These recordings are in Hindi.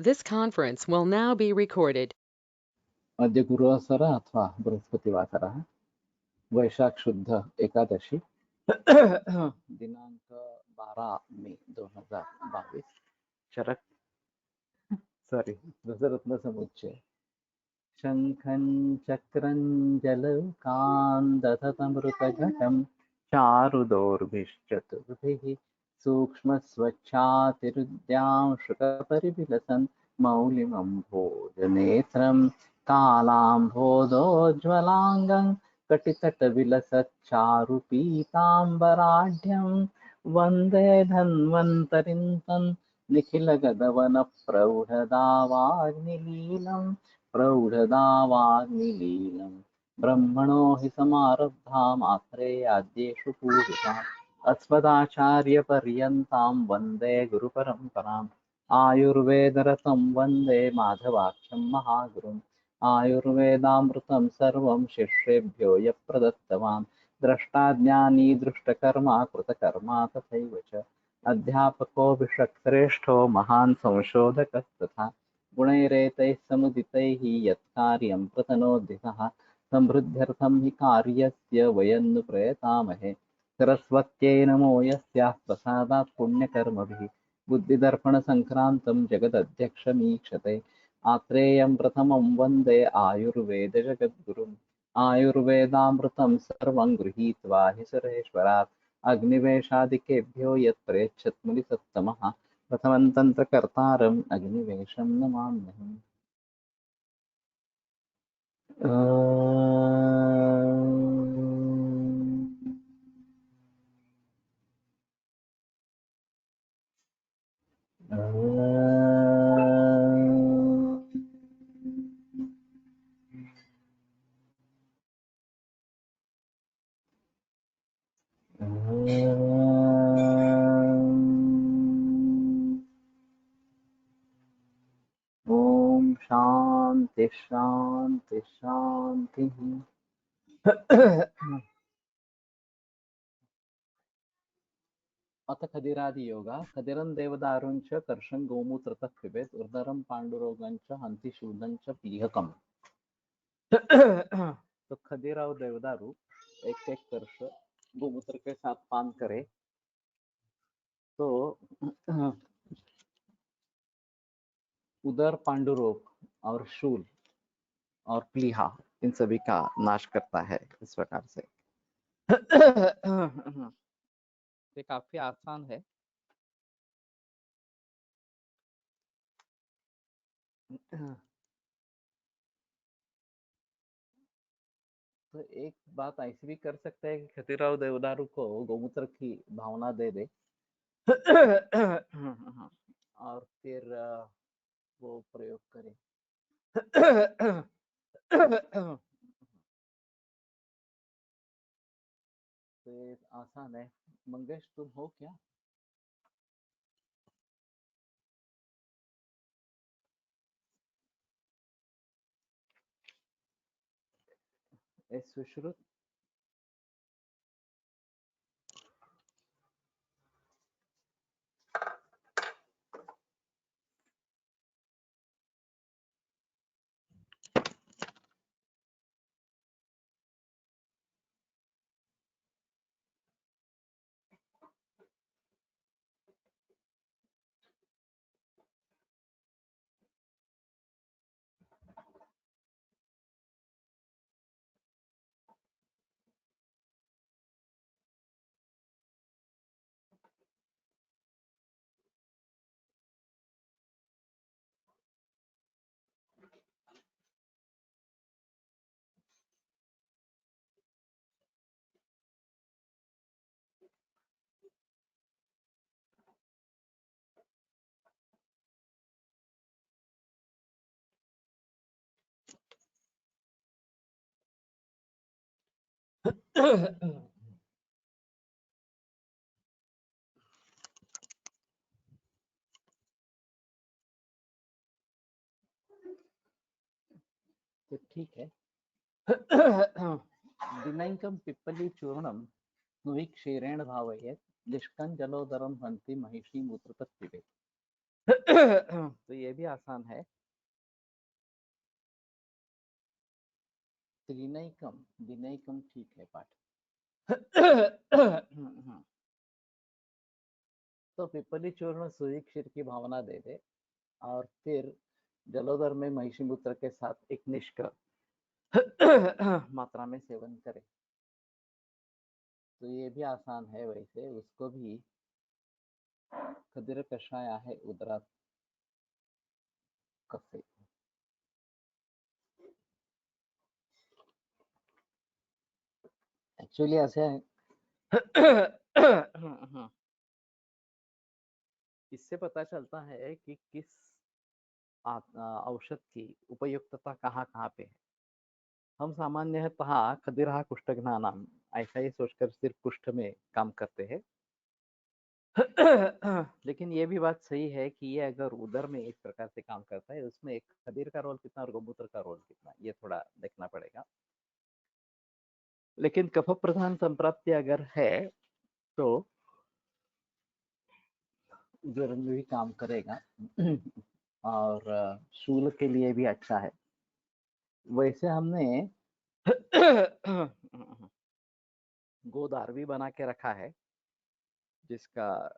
This conference will now be recorded. अद्य गुरुवासर अथवा बृहस्पतिवासरः वैशाख शुद्ध एकादशी दिनांक 12 मे 2022 शरक सॉरी रसरत्न समुच्चय शंखं चक्रं जलकान्दततमृतघटं चारुदोर्भिश्चतुर्भिः सूक्ष्मस्वच्छातिरुद्यां शुकपरिविलसन् मौलिमम्भोजनेत्रं कालाम्भोदोज्ज्वलाङ्गं कटितटविलसच्चारुपीताम्बराढ्यं वन्दे धन्वन्तरिं तं निखिलगगनप्रौढदावाग्निलीलम् प्रौढदावाग्निलीलम् ब्रह्मणो हि समारब्धाम् आत्रेयाद्येषु पूजिताम् अस्मदाचार्यपर्यन्तां वन्दे गुरुपरम्पराम् आयुर्वेदरतं वन्दे माधवाख्यं महागुरुम् आयुर्वेदामृतं सर्वं शिष्येभ्यो यः प्रदत्तवान् द्रष्टाज्ञानी दृष्टकर्मा कृतकर्मा तथैव च अध्यापको विषक्श्रेष्ठो महान् संशोधकस्तथा गुणैरेतैः समुदितैः यत्कार्यं प्रतनोद्दितः समृद्ध्यर्थं हि कार्यस्य वयं नु प्रयतामहे सरस्वत्यै नमो यस्याः प्रसादात् पुण्यकर्मभिः बुद्धिदर्पणसङ्क्रान्तं जगदध्यक्षमीक्षते आत्रेयं प्रथमं वन्दे आयुर्वेदजगद्गुरुम् आयुर्वेदामृतं सर्वं गृहीत्वा हि सुरेश्वरात् अग्निवेशादिकेभ्यो यत्प्रेच्छत् मुनिसत्तमः प्रथमं तन्त्रकर्तारम् अग्निवेशं नमाम्यहम्। ओम शांति शांति शांति। अथ खदिरादि योगा खदिरं देवदारुं च कर्षं गोमूत्रतः पिबेत् उर्दरं पांडुरोगं च हन्ति शूलं च पीहकम्। तो खदीरा और देवदारू एक एक कर्ष गोमूत्र के साथ पान करे तो उदर पांडुरोग और शूल और प्लीहा इन सभी का नाश करता है इस प्रकार से। ये काफी आसान है। तो एक बात ऐसी भी कर सकते हैं कि खतीराव देवदारू को गोमूत्र की भावना दे दे और फिर वो प्रयोग करे। तो ये आसान है। मंगेश तुम हो क्या? सुश्रुत तो ठीक है। दिनैकं पिप्पली चूर्णं नुहि क्षीरेण भावयेत् लिष्कं जलोदरं हन्ति महिषी मूत्रतः पिबेत्। तो ये भी आसान है। त्रिनैकम दिनैकम ठीक है पाठ। तो पिपली चूर्ण सूर्य क्षीर की भावना दे दे और फिर जलोदर में महिषी मूत्र के साथ एक निष्क मात्रा में सेवन करे। तो ये भी आसान है, वैसे उसको भी खदीर कषाय आहे उदरात कसे। एक्चुअली ऐसे है। इससे पता चलता है कि किस औषध की उपयुक्तता कहाँ कहाँ पे है। हम सामान्यतः खदिरा कुष्ठघ्नानाम ऐसा ही सोचकर सिर्फ कुष्ठ में काम करते हैं। लेकिन ये भी बात सही है कि ये अगर उदर में एक प्रकार से काम करता है, उसमें एक खदीर का रोल कितना और गोमूत्र का रोल कितना, ये थोड़ा देखना पड़ेगा। लेकिन कफ प्रधान संप्राप्ति अगर है तो उदर में भी काम करेगा और शूल के लिए भी अच्छा है। वैसे हमने गोदार भी बना के रखा है, जिसका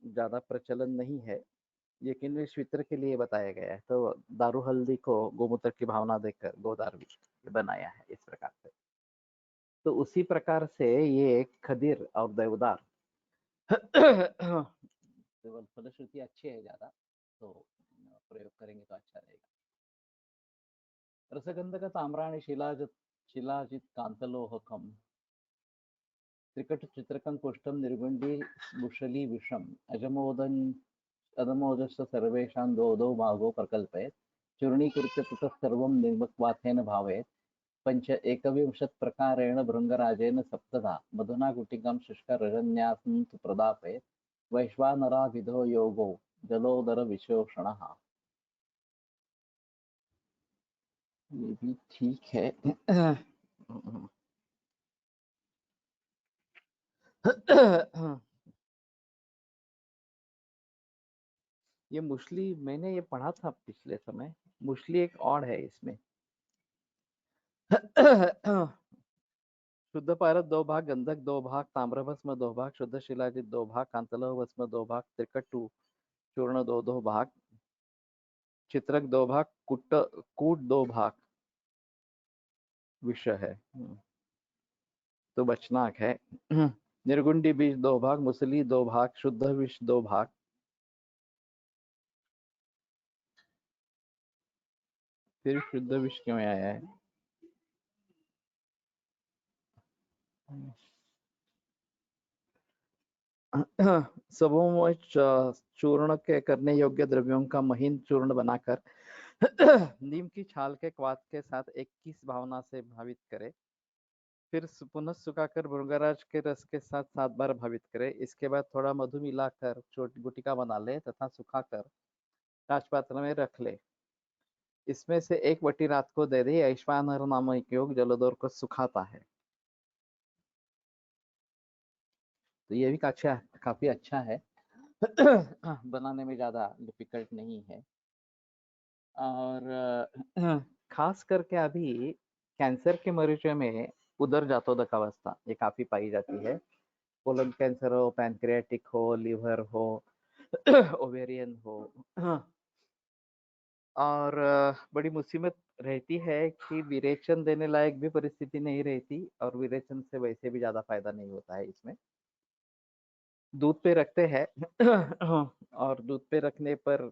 ज्यादा प्रचलन नहीं है, लेकिन वे शीत्र के लिए बताया गया है। तो दारू हल्दी को गोमूत्र की भावना देकर गोदार भी बनाया है इस प्रकार से। तो उसी प्रकार से ये खदीर और देवदार केवल फलश्रुति अच्छी है ज्यादा, तो प्रयोग करेंगे तो अच्छा रहेगा। रसगंधक ताम्राणि शिलाजित कांतलोहकम त्रिकट चित्रकं कुष्ठं निर्गुण्डी बुशली विषम अदमोदश्च सर्वेषां दो दो भागो प्रकल्पयेत् चूर्णीकृत्य ततः सर्वं निर्मक्वाथेन भावयेत् पंच एकविंशत् प्रकारेण भृङ्गराजेन सप्तधा मधुना गुटिकां शुष्करजन्यासं तु प्रदापयेत् वैश्वानराविधो योगो जलोदर विशोषणः। ये भी ठीक है। ये मुस्ली मैंने ये पढ़ा था पिछले समय। मुस्ली एक और है इसमें। शुद्ध पारद 2 भाग, गंधक 2 भाग, ताम्रभस्म 2 भाग, शुद्ध शिलाजित 2 भाग, कांतलोह भस्म 2 भाग, त्रिकटु चूर्ण 2 भाग, चित्रक 2 भाग, कूट 2 भाग विष है। तो बचनाक है। निर्गुंडी बीज 2 भाग, मुसली 2 भाग, शुद्ध विष 2 भाग। फिर शुद्ध विष क्यों आया है? सबों चूर्ण के करने योग्य द्रव्यों का महीन चूर्ण बनाकर नीम की छाल के क्वाथ के साथ 21 भावना से भावित करे। फिर पुनः सुखाकर भृंगराज के रस के साथ 7 बार भावित करे। इसके बाद थोड़ा मधु मिलाकर छोटी गुटिका बना ले तथा सुखाकर कांच पात्र में रख ले। इसमें से एक बटी रात को दे दे। ऐश्वानर नामक योग जलोदर को सुखाता है। तो ये भी काफी अच्छा है। बनाने में ज्यादा डिफिकल्ट नहीं है। और खास करके अभी कैंसर के मरीजों में उदर जातोदक अवस्था ये काफी पाई जाती है। कोलन कैंसर हो, पैनक्रियाटिक हो, लिवर हो, ओवेरियन हो। और बड़ी मुसीबत रहती है कि विरेचन देने लायक भी परिस्थिति नहीं रहती, और विरेचन से वैसे भी ज्यादा फायदा नहीं होता है इसमें। दूध पे रखते हैं और दूध पे रखने पर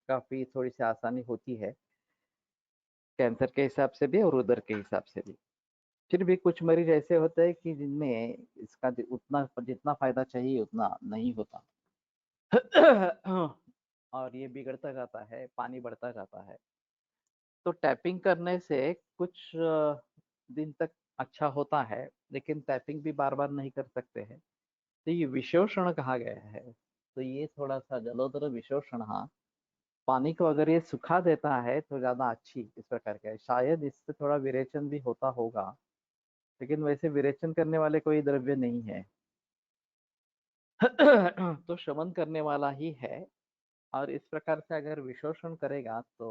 काफी थोड़ी सी आसानी होती है, कैंसर के हिसाब से भी और उदर के हिसाब से भी। फिर भी कुछ मरीज ऐसे होते हैं कि जिनमें इसका उतना जितना फायदा चाहिए उतना नहीं होता। और ये बिगड़ता जाता है, पानी बढ़ता जाता है। तो टैपिंग करने से कुछ दिन तक अच्छा होता है, लेकिन टैपिंग भी बार बार नहीं कर सकते हैं। तो ये विशोषण कहा गया है। तो ये थोड़ा सा जलोदर विशोषण, हाँ, पानी को अगर ये सुखा देता है तो ज्यादा अच्छी इस प्रकार का है। शायद इससे थोड़ा विरेचन भी होता होगा, लेकिन वैसे विरेचन करने वाले कोई द्रव्य नहीं है। तो शमन करने वाला ही है। और इस प्रकार से अगर विशोषण करेगा तो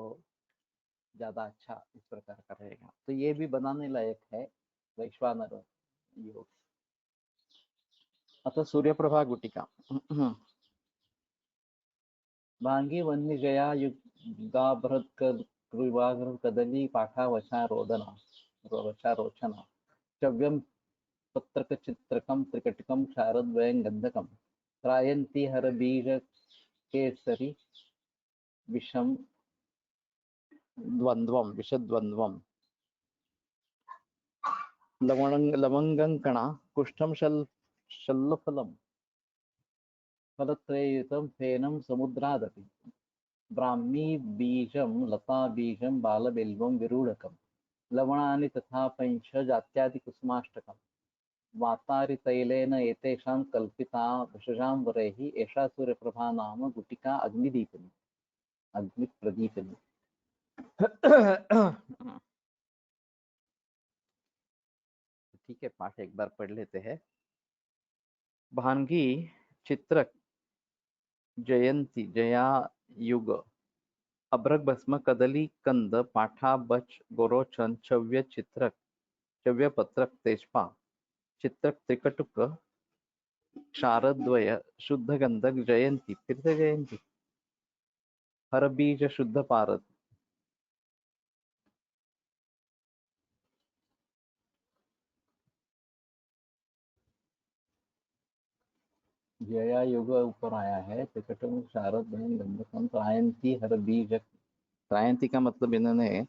ज्यादा अच्छा इस प्रकार का रहेगा। तो ये भी बनाने लायक है वैश्वानर योग। अतः सूर्यप्रभा गुटिका। भांगी वन्य जया युगा बृहद कृवाग्र कदली पाठा वशा रोदना वशा रोचना चव्यम पत्रक चित्रकम त्रिकटकम शारद्वयं गंधकम त्रायंती हर बीज केसरी विषम द्वंद्वम विषद्वंद्वम लवंगंकणा कुष्ठम शल्लफलम फलत्रययुतं फेनं समुद्रादपि ब्राह्मी बीजं लता बीजं बालबिल्वं विरूढकं लवणानि तथा पंच जात्यादिकुसुमाष्टकम् वातारितैलेन एतेषां कल्पिता विशजां वरैः एषा सूर्यप्रभा नाम गुटिका अग्निदीपिनी अग्निप्रदीपिनी। ठीक है, पाठ एक बार पढ़ लेते हैं। भांगी चित्रक जयंती जया युग अभ्रक भस्म कदली कंद पाठा बच गोरोचन चव्य चित्रक चव्य पत्रक तेजपा चित्रक त्रिकटुक शारद्वय शुद्ध गंधक जयंती फिर से जयंती हर बीज शुद्ध पारद जया युग ऊपर आया है त्रिकटुक शारद्वय गंधकम त्रायंती हर बीज। त्रायंती का मतलब इन्होंने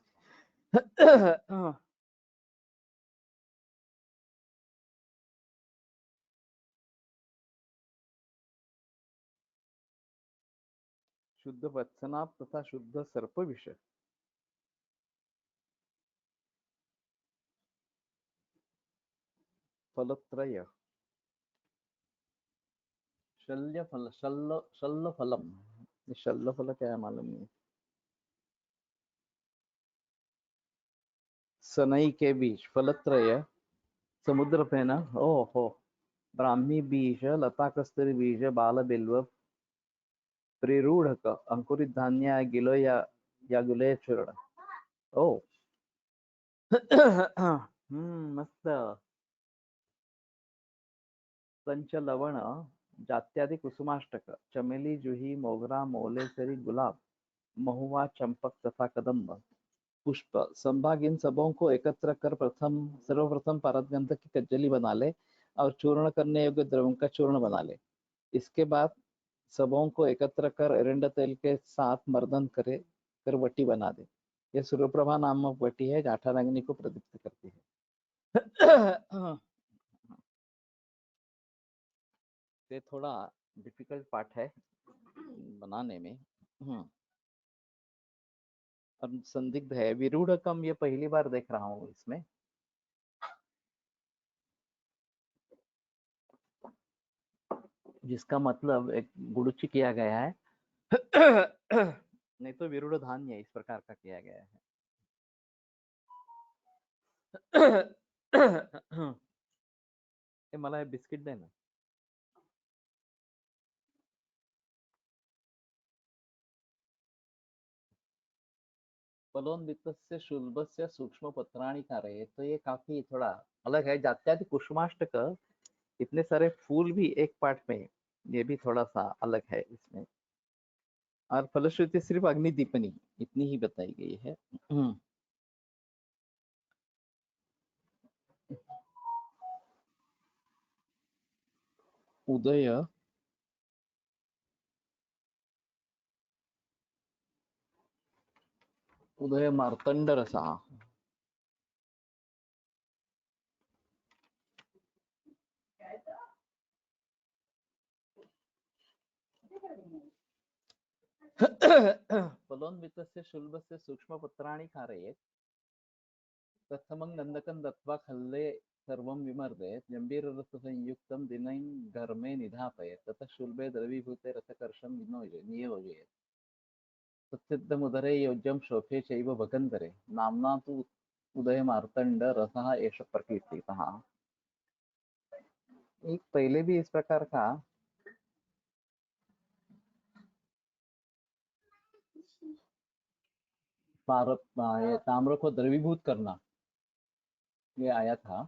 शुद्ध वत्सना तथा शुद्ध सर्प विष फलत्रय शल्य फल शल्ल फलम। शल्ल फल क्या है मालूम नहीं। सनई के बीज फलत्रय समुद्र पे ना। ओहो। ब्राह्मी बीज लता कस्तूरी बीज बाल बिल्व प्रिरूढ़क अंकुरित धान्य गिलो या गुले चूर्ण। ओ मस्त। पंच लवण जात्यादि कुसुमाष्टक चमेली जूही मोगरा मोलेसरी गुलाब महुआ चंपक तथा कदम्ब पुष्प संभाग इन सबों को एकत्र कर सर्वप्रथम पारदगंध की कज्जली बना ले और चूर्ण करने योग्य द्रव्यों का चूर्ण बना ले। इसके बाद सबों को एकत्र कर एरंड तेल के साथ मर्दन करे कर वटी बना दे। यह सूर्यप्रभा नामक वटी है जो 18 अग्नि को प्रदीप्त करती है। ये थोड़ा डिफिकल्ट पार्ट है बनाने में। अब संदिग्ध है विरूढ़कम, ये पहली बार देख रहा हूँ इसमें। जिसका मतलब एक गुड़ुची किया गया है। नहीं तो विरूढ़ धान्य इस प्रकार का किया गया है। ये मला बिस्किट दे ना। फलोन्वितस्य शुल्बस्य सूक्ष्म पत्राणि कारये, तो ये काफी थोड़ा अलग है। जात्यादि कुसुमाष्टक इतने सारे फूल भी एक पार्ट में, ये भी थोड़ा सा अलग है इसमें। और फलश्रुति सिर्फ अग्निदीपनी इतनी ही बताई गई है। उदय उदय मार्तंड रसा। फलोन्वितस्य शुल्बस्य सूक्ष्म पत्राणि कारयेत् प्रथमं गन्धकं दत्त्वा खल्ले सर्वं विमर्दयेत् जम्बीररससंयुक्तं दिनैं घर्मे निधापयेत् ततः शुल्बे द्रवीभूते रसकर्षं नियोजयेत् तत्सिद्धमुदरे योज्यं शोफे चैव भगन्धरे नाम्ना तु उदयमार्तण्ड रसः एष प्रकीर्तितः। एक पहले भी इस प्रकार का ये ताम्र को द्रवीभूत करना, ये आया था।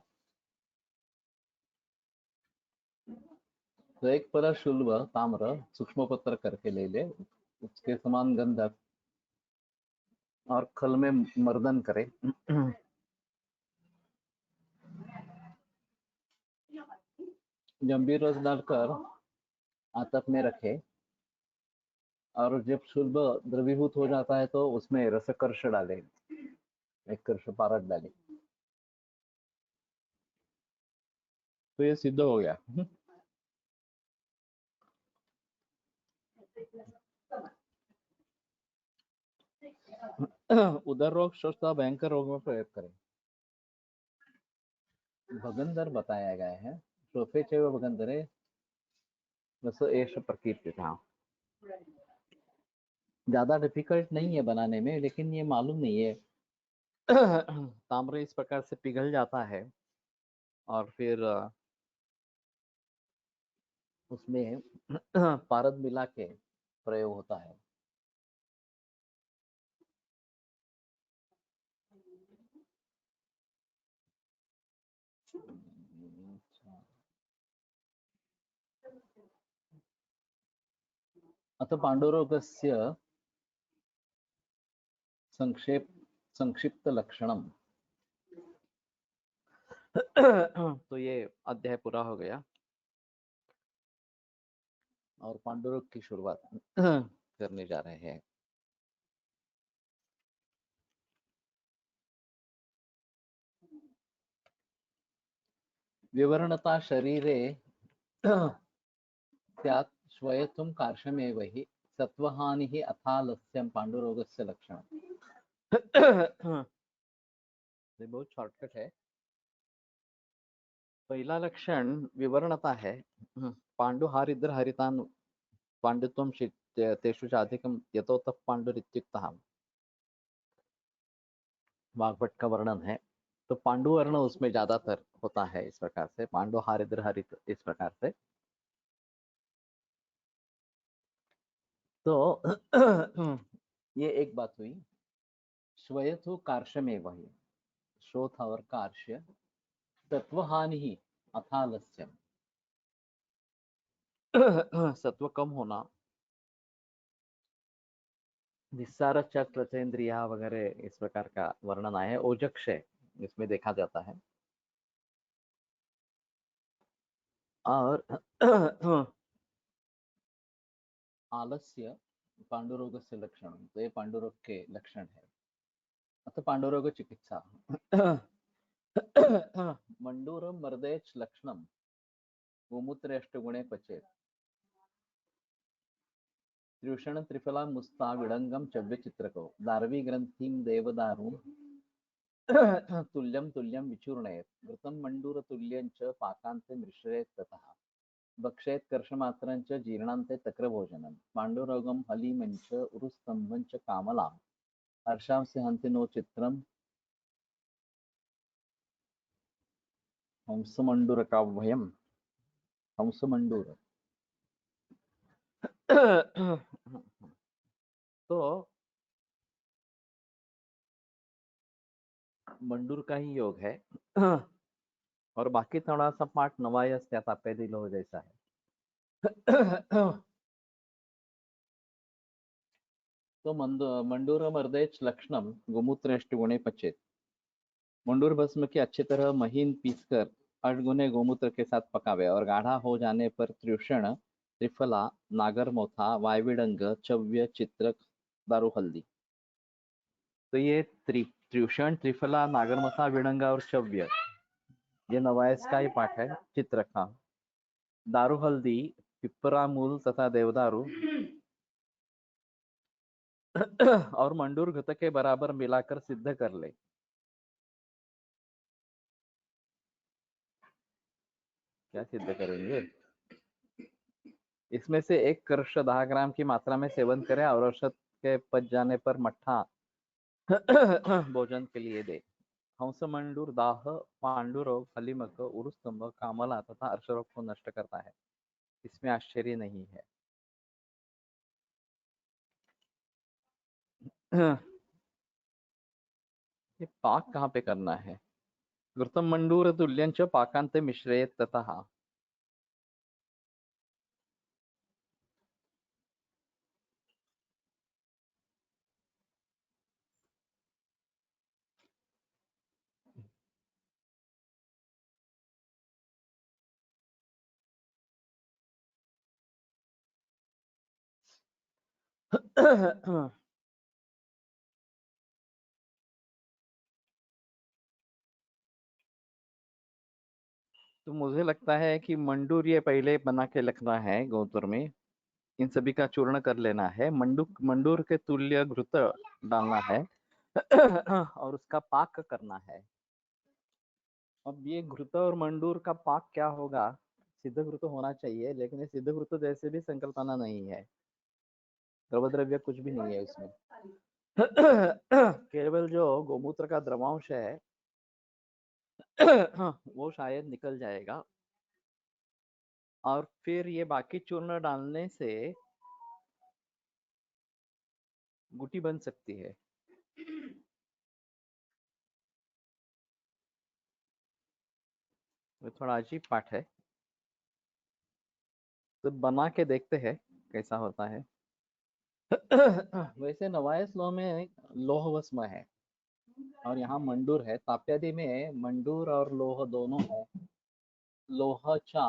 तो एक पर शुल्ब ताम्र सूक्ष्म पत्र करके ले ले, उसके समान गंधक, और खल में मर्दन करे। जंबीर रस डालकर आतप में रखे, और जब शुल्ब द्रवीभूत हो जाता है तो उसमें रसकर्ष डाले, एक कर्ष पारद डाले, तो ये सिद्ध हो गया। उदर रोग श्वसता भयंकर रोग में प्रयोग करें। भगंदर बताया गया है, श्रोफे चे भगंदरे रस एष प्रकीर्ति था। ज्यादा डिफिकल्ट नहीं है बनाने में, लेकिन ये मालूम नहीं है। ताम्र इस प्रकार से पिघल जाता है और फिर उसमें पारद मिला के प्रयोग होता है। अथ पांडुरोगस्य संक्षिप्त लक्षणम। तो ये अध्याय पूरा हो गया और पांडुरोग की शुरुआत करने जा रहे हैं। विवरणता शरीरे स्यात् श्वयतुं कार्शमेव हि सत्वहानिः अथालस्यं पांडुरोगस्य लक्षणम्। ये बहुत शॉर्टकट है। पहला लक्षण विवरणता है। पांडु हारिद्र हरितान पांडित्वं तेषु चाधिकं यतोतः पांडुरित्युक्तः। वाग्भट का वर्णन है, तो पांडु वर्ण उसमें ज्यादातर होता है। इस प्रकार से पांडु हारिद्र हरित, इस प्रकार से। तो ये एक बात हुई। श्वयथु कार्शमेव हि, श्रोथ और कार्श्य, सत्वहानि ही अथालस्यम। सत्व कम होना, निस्सार चक्र चेंद्रिया वगैरह इस प्रकार का वर्णन आया है। ओजक्षय इसमें देखा जाता है। और आलस्य पांडुरोग से लक्षण, तो ये पांडुरोग के लक्षण है। अतः पांडुरोग चिकित्सा। मंडूरम मर्देच लक्षणम गोमूत्र अष्टगुणे पचेत त्रिषण त्रिफला मुस्ता विडंगम चव्य चित्रको दारवी ग्रंथिम देवदारुम तुल्यम तुल्यम विचूर्णयेत घृतम मंडूर तुल्यं च पाकांते मिश्रयेत ततः भक्षेत कर्षमात्रं च जीर्णान्ते तक्रभोजनम पांडुरोगम हलीमंच उरुस्तंभं च कामलाम हर्षांसि हन्ति नो चित्रम हंसमंडूर काव्यम हंसमंडूर। तो मंडूर का ही योग है और बाकी थोड़ा सा पाठ नवायस त्या ताप्या दिलो जैसा है। तो मंडूर मर्देच लक्षणम गोमूत्र अष्टगुणे पचेत। मंडूर भस्म की अच्छी तरह महीन पीसकर 8 गुने गोमूत्र के साथ पकावे और गाढ़ा हो जाने पर त्रिषण त्रिफला नागरमोथा वायविडंग चव्य चित्रक दारू हल्दी। तो ये त्रिषण त्रिफला नागरमोथा विडंगा और चव्य, ये नवायस का ही पाठ है। चित्रक, दारू हल्दी, पिपरा मूल तथा देवदारू और मंडूर घृत के बराबर मिलाकर सिद्ध कर ले। क्या सिद्ध करेंगे? इसमें से एक कर्ष 10 ग्राम की मात्रा में सेवन करें और औषध के पच जाने पर मट्ठा भोजन के लिए दे। हंस मंडूर दाह, पांडुरोग, हलीमक, उरुस्तंभ, कामला तथा अर्शरोग को नष्ट करता है। इसमें आश्चर्य नहीं है। ये पाक कहाँ पे करना है? घृतं मंडूर तुल्यंच पाकांते मिश्रेत ततः। तो मुझे लगता है कि मंडूर ये पहले बना के रखना है गोत्र में। इन सभी का चूर्ण कर लेना है। मंडूर के तुल्य घृत डालना है और उसका पाक करना है। अब ये घृत और मंडूर का पाक क्या होगा? सिद्ध घृत होना चाहिए, लेकिन ये सिद्ध घृत जैसे भी संकल्पना नहीं है। द्रव्य कुछ भी नहीं है उसमें। केवल जो गोमूत्र का द्रवांश है वो शायद निकल जाएगा, और फिर ये बाकी चूर्ण डालने से गुटी बन सकती है। ये थोड़ा अजीब पाठ है, तो बना के देखते हैं कैसा होता है। वैसे नवायस लौह में लौह भस्म है और यहाँ मंडूर है। ताप्यादि में मंडूर और लोह दोनों है। लोहचा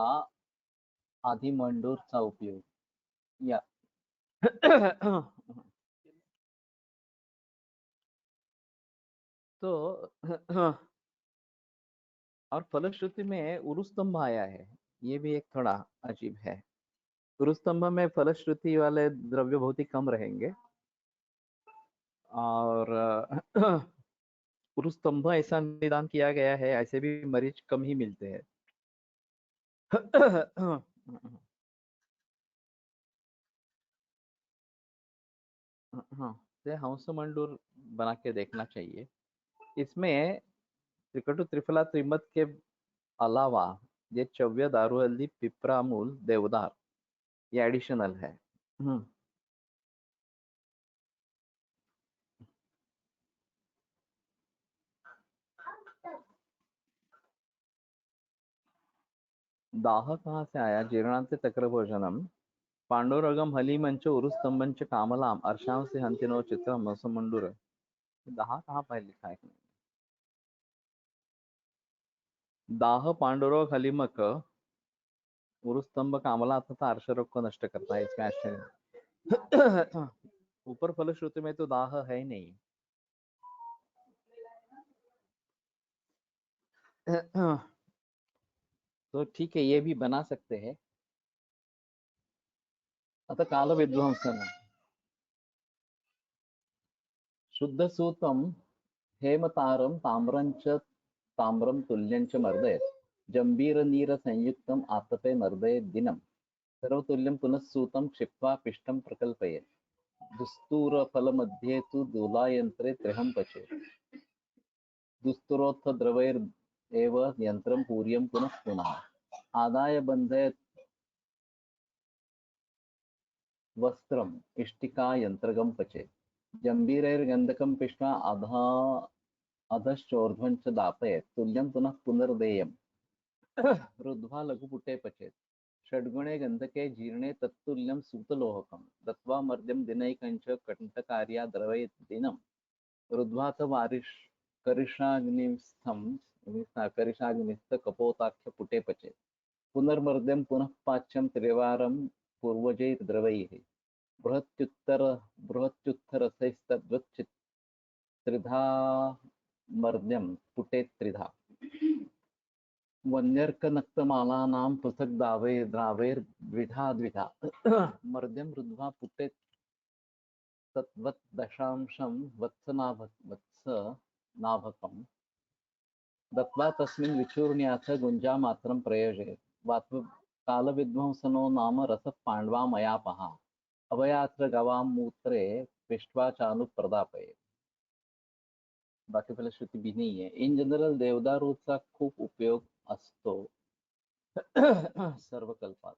आधी मंडूरचा उपयोग या तो और फलश्रुति में उरुस्तंभ आया है। ये भी एक थोड़ा अजीब है। उरुस्तंभ में फलश्रुति वाले द्रव्य बहुत ही कम रहेंगे, और उरुस्तंभ ऐसा निदान किया गया है, ऐसे भी मरीज कम ही मिलते हैं। हाँ, तो हंस मंडूर बना के देखना चाहिए। इसमें त्रिकटु त्रिफला त्रिमत के अलावा ये चव्य दारू हल्दी पिपरा मूल देवदार ये एडिशनल है। दाह कहाँ से आया? जीर्णांत तक्र भोजनम पांडुरगम हलीमंच उरुस्तंभंच कामलाम अर्शाम से हंतिनो चित्र मंडूर। दाह कहाँ पर लिखा है? दाह पांडुरोग हलीमक उरुस्तंभ कामला तथा अर्शरोग को नष्ट करता है। इसमें आश्चर्य ऊपर फलश्रुति में तो दाह है ही नहीं। तो ठीक है, ये भी बना सकते हैं। अतः काल विध्वंसन शुद्ध सूतम हेमतारम ताम्रंच ताम्रम तुल्यंच मर्दयत् जंबीर नीर संयुक्तम आतपे मर्दयत् दिनम सर्वतुल्यं पुनः सूतं क्षिप्त्वा पिष्टं प्रकल्पयेत् दुस्तूर फल मध्ये तु दूलायंत्रे त्र्यहं पचेत् दुस्तुरोत्थ द्रवैर एव यंत्रं पूर्यं पुनः पुनः आदाय बंधयत् वस्त्रम इष्टिका यंत्रगम पचेत् जंबीरैर्गंधकं पिष्टा अधा अधश्चोर्ध्वं च दापयेत् तुल्यं पुनः पुनर्देयम् रुद्ध्वा लघुपुटे पचेत् षड्गुणे गंधके जीर्णे तत्तुल्यं सूतलोहकं दत्वा मर्द्यं दिनैकञ्च कंठकार्या द्रवयेत् दिनं रुद्ध्वा वारिश करिषाग्निस्थं करिषाग्निस्थ कपोताख्य पुटे पचेत् पुनर्मर्द्यं पुनः पाच्यं त्रिवारं पूर्वजैर्द्रवैः बृहत्युत्तर बृहत्युत्थरसैस्तद्वत् त्रिधा मर्द्यं पुटे त्रिधा वन्यर्कनक्तमालानां पृथक् द्रावैर्द्विधा द्विधा मर्द्यं रुद्ध्वा पुटे तद्वत् दशांशं वत्सनाभकं दत्वा तस्मिन् विचूर्ण्याथ गुञ्जामात्रं प्रयोजयेत् कालविध्वंसनो नाम रसः पाण्डवा मयापहा अभयात्र गवां मूत्रे पिष्ट्वा चानुप्रदापयेत्। बाकी फलश्रुती भी नहीं है। इन जनरल देवदारूचा खूप उपयोग असतो सर्व कल्पात।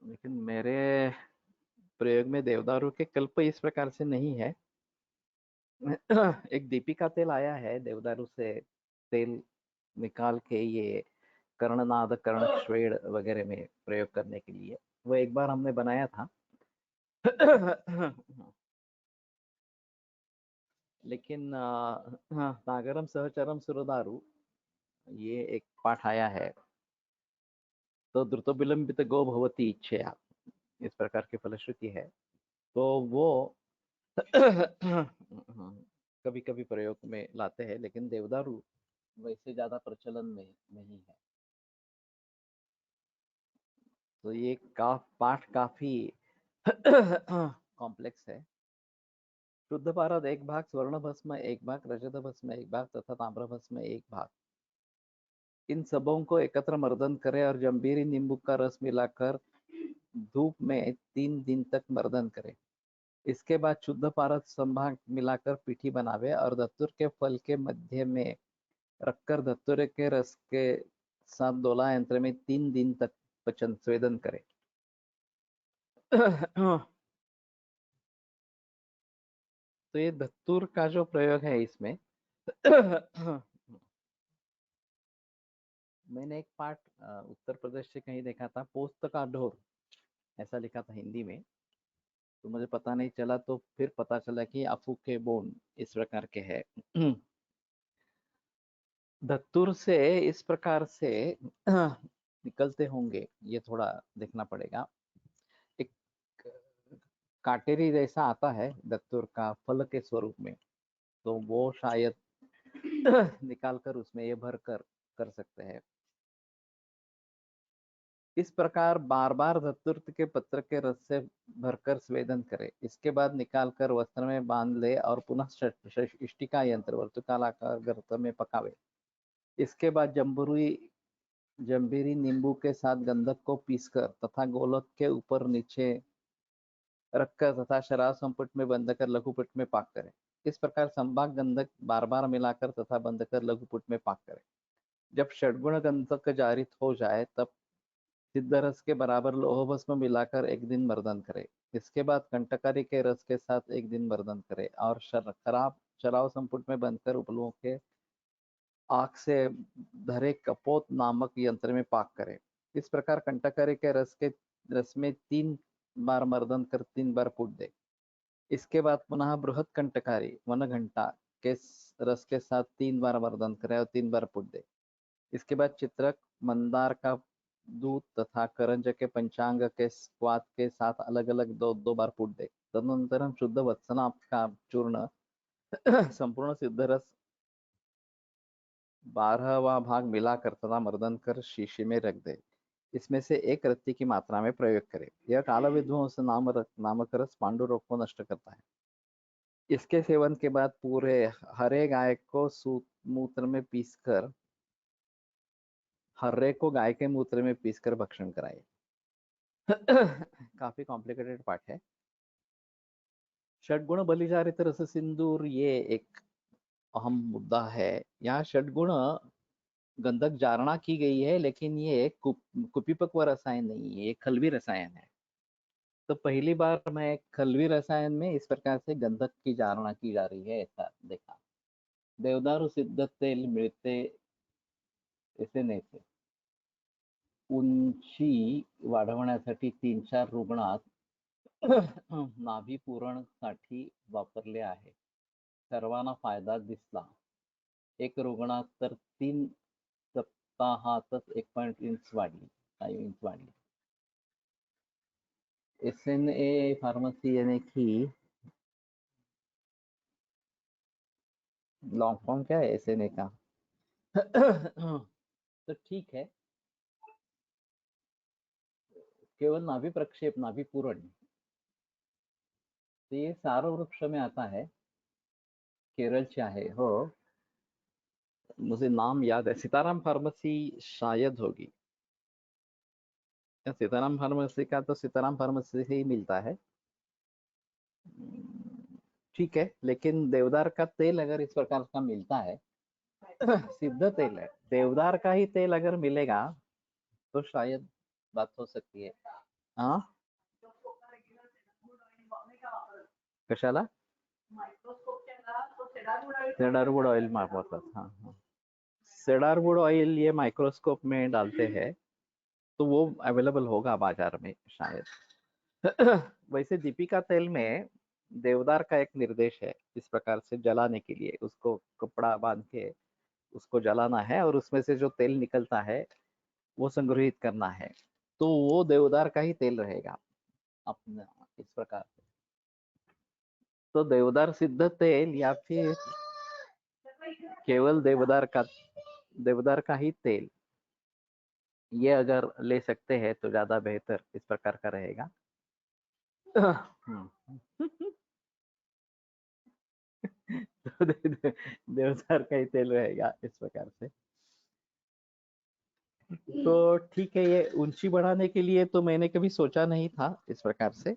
लेकिन मेरे प्रयोग में देवदारू के कल्प इस प्रकार से नहीं है। एक दीपिका तेल आया है देवदारू से, तेल निकाल के ये कर्णनाद कर्ण श्वेड वगैरह में प्रयोग करने के लिए। वो एक बार हमने बनाया था। लेकिन हाँ, नागरम सहचरम सुरदारू ये एक पाठ आया है, तो द्रुतो विलंबित गो भवती इच्छया, इस प्रकार की फलश्रुति है। तो वो कभी कभी प्रयोग में लाते हैं, लेकिन देवदारू वैसे ज्यादा प्रचलन में नहीं है। तो ये पाठ काफी कॉम्प्लेक्स है। शुद्ध पारद एक भाग, स्वर्ण भस्म एक भाग, रजत भस्म एक भाग तथा ताम्र भस्म एक भाग, इन सबों को एकत्र मर्दन करें और जंबीरी नींबू का रस मिलाकर धूप में 3 दिन तक मर्दन करें। इसके बाद शुद्ध पारद संभाग मिलाकर पीठी बनावे और धतूर के फल के मध्य में रखकर धतूरे के रस के साथ दोला यंत्र में 3 दिन तक पचन स्वेदन करें। तो ये धतूर का जो प्रयोग है इसमें मैंने एक पाठ उत्तर प्रदेश से कहीं देखा था, पोस्त का ढोर ऐसा लिखा था हिंदी में, तो मुझे पता नहीं चला, तो फिर पता चला कि अफू के बोन इस प्रकार के है। धतूर से इस प्रकार से निकलते होंगे, ये थोड़ा देखना पड़ेगा। एक काटेरी जैसा आता है धतूर का फल के स्वरूप में, तो वो शायद निकाल कर उसमें ये भर कर सकते हैं। इस प्रकार बार बार धतूर के पत्र के रस से भरकर स्वेदन करे। इसके बाद निकाल कर वस्त्र में बांध ले और पुनः इष्टिका यंत्र वर्तुकालाकार गर्त में पकावे। इसके बाद जंबीरी नींबू के साथ गंधक को पीसकर तथा गोलक के ऊपर नीचे रखकर तथा शराब संपुट में बंद कर लघुपुट में पाक करें। इस प्रकार संभाग गंधक बार बार मिलाकर तथा बंद कर लघुपुट में पाक करें। जब षड्गुण गंधक जारित हो जाए तब सिद्ध रस के बराबर लोह भस्म मिलाकर 1 दिन मर्दन करे। इसके बाद कंटकारी के रस के साथ 1 दिन मर्दन करे और खराब शराब संपुट में बंद कर उपलों के आग से धरे कपोत नामक यंत्र में पाक करे। इस प्रकार कंटकारी के रस में 3 बार मर्दन कर 3 बार फूट दे। इसके बाद पुनः बृहद कंटकारी वन घंटा के रस के साथ 3 बार मर्दन करे और 3 बार फूट दे। इसके बाद चित्रक मंदार का दूध तथा करंज के पंचांग के स्वाद के साथ अलग अलग 2 बार फूट दे। तदनंतर हम शुद्ध वत्सना का चूर्ण संपूर्ण सिद्ध रस 12वां भाग मिलाकर तथा मर्दन कर शीशी में रख दे। इसमें से 1 रत्ती की मात्रा में प्रयोग करे। यह काल विध्वंस नामक रस पांडु रोग को नष्ट करता है। इसके सेवन के बाद पूरे हरे गाय को मूत्र में पीसकर हर्रे को गाय के मूत्र में पीसकर भक्षण कराए। काफी कॉम्प्लिकेटेड पार्ट है। षडगुण बलिजारित रस सिंदूर ये एक अहम मुद्दा है। यहाँ षडगुण गंधक जारणा की गई है, लेकिन ये कुपिपक्व रसायन नहीं है, ये खलवी रसायन है। तो पहली बार मैं खलवी रसायन में इस प्रकार से गंधक की जारणा की जा रही है ऐसा देखा। देवदारू सिद्ध तेल मिळते ऐसे नाही थे। उंची वाढवण्यासाठी 3-4 रुग्णात नाभी पूरणसाठी वापरले आहे। सर्वांना फायदा दिसला। 1 रुग्णात तर 3 सप्ताहातच 1 इंच वाढली, 5 इंच वाढली। SNA फार्मेसी यानी कि लॉन्ग फॉर्म क्या है SNA का? तो ठीक है, केवल नाभि प्रक्षेप, नाभि पूरण, तो ये सारो वृक्ष में आता है, केरल से है। हो, मुझे नाम याद है, सीताराम फार्मेसी शायद होगी। सीताराम फार्मेसी का तो सीताराम फार्मेसी से ही मिलता है। ठीक है, लेकिन देवदार का तेल अगर इस प्रकार का मिलता है सिद्ध तेल है, देवदार का ही तेल अगर मिलेगा तो शायद बात हो सकती है। हाँ, कशाला? सेडारवुड ऑयल वापरतात. हाँ हाँ, सेडारवुड ऑयल ये माइक्रोस्कोप में डालते हैं तो वो अवेलेबल होगा बाजार में शायद. वैसे दीपिका तेल में देवदार का एक निर्देश है इस प्रकार से जलाने के लिए. उसको कपड़ा बांध के उसको जलाना है और उसमें से जो तेल निकलता है वो संग्रहित करना है. तो वो देवदार का ही तेल रहेगा अपना इस प्रकार से. तो देवदार सिद्ध तेल या फिर केवल देवदार का ही तेल, ये अगर ले सकते हैं तो ज्यादा बेहतर इस प्रकार का रहेगा. तो देवदार का ही तेल रहेगा इस प्रकार से. तो ठीक है, ये ऊंची बढ़ाने के लिए तो मैंने कभी सोचा नहीं था इस प्रकार से,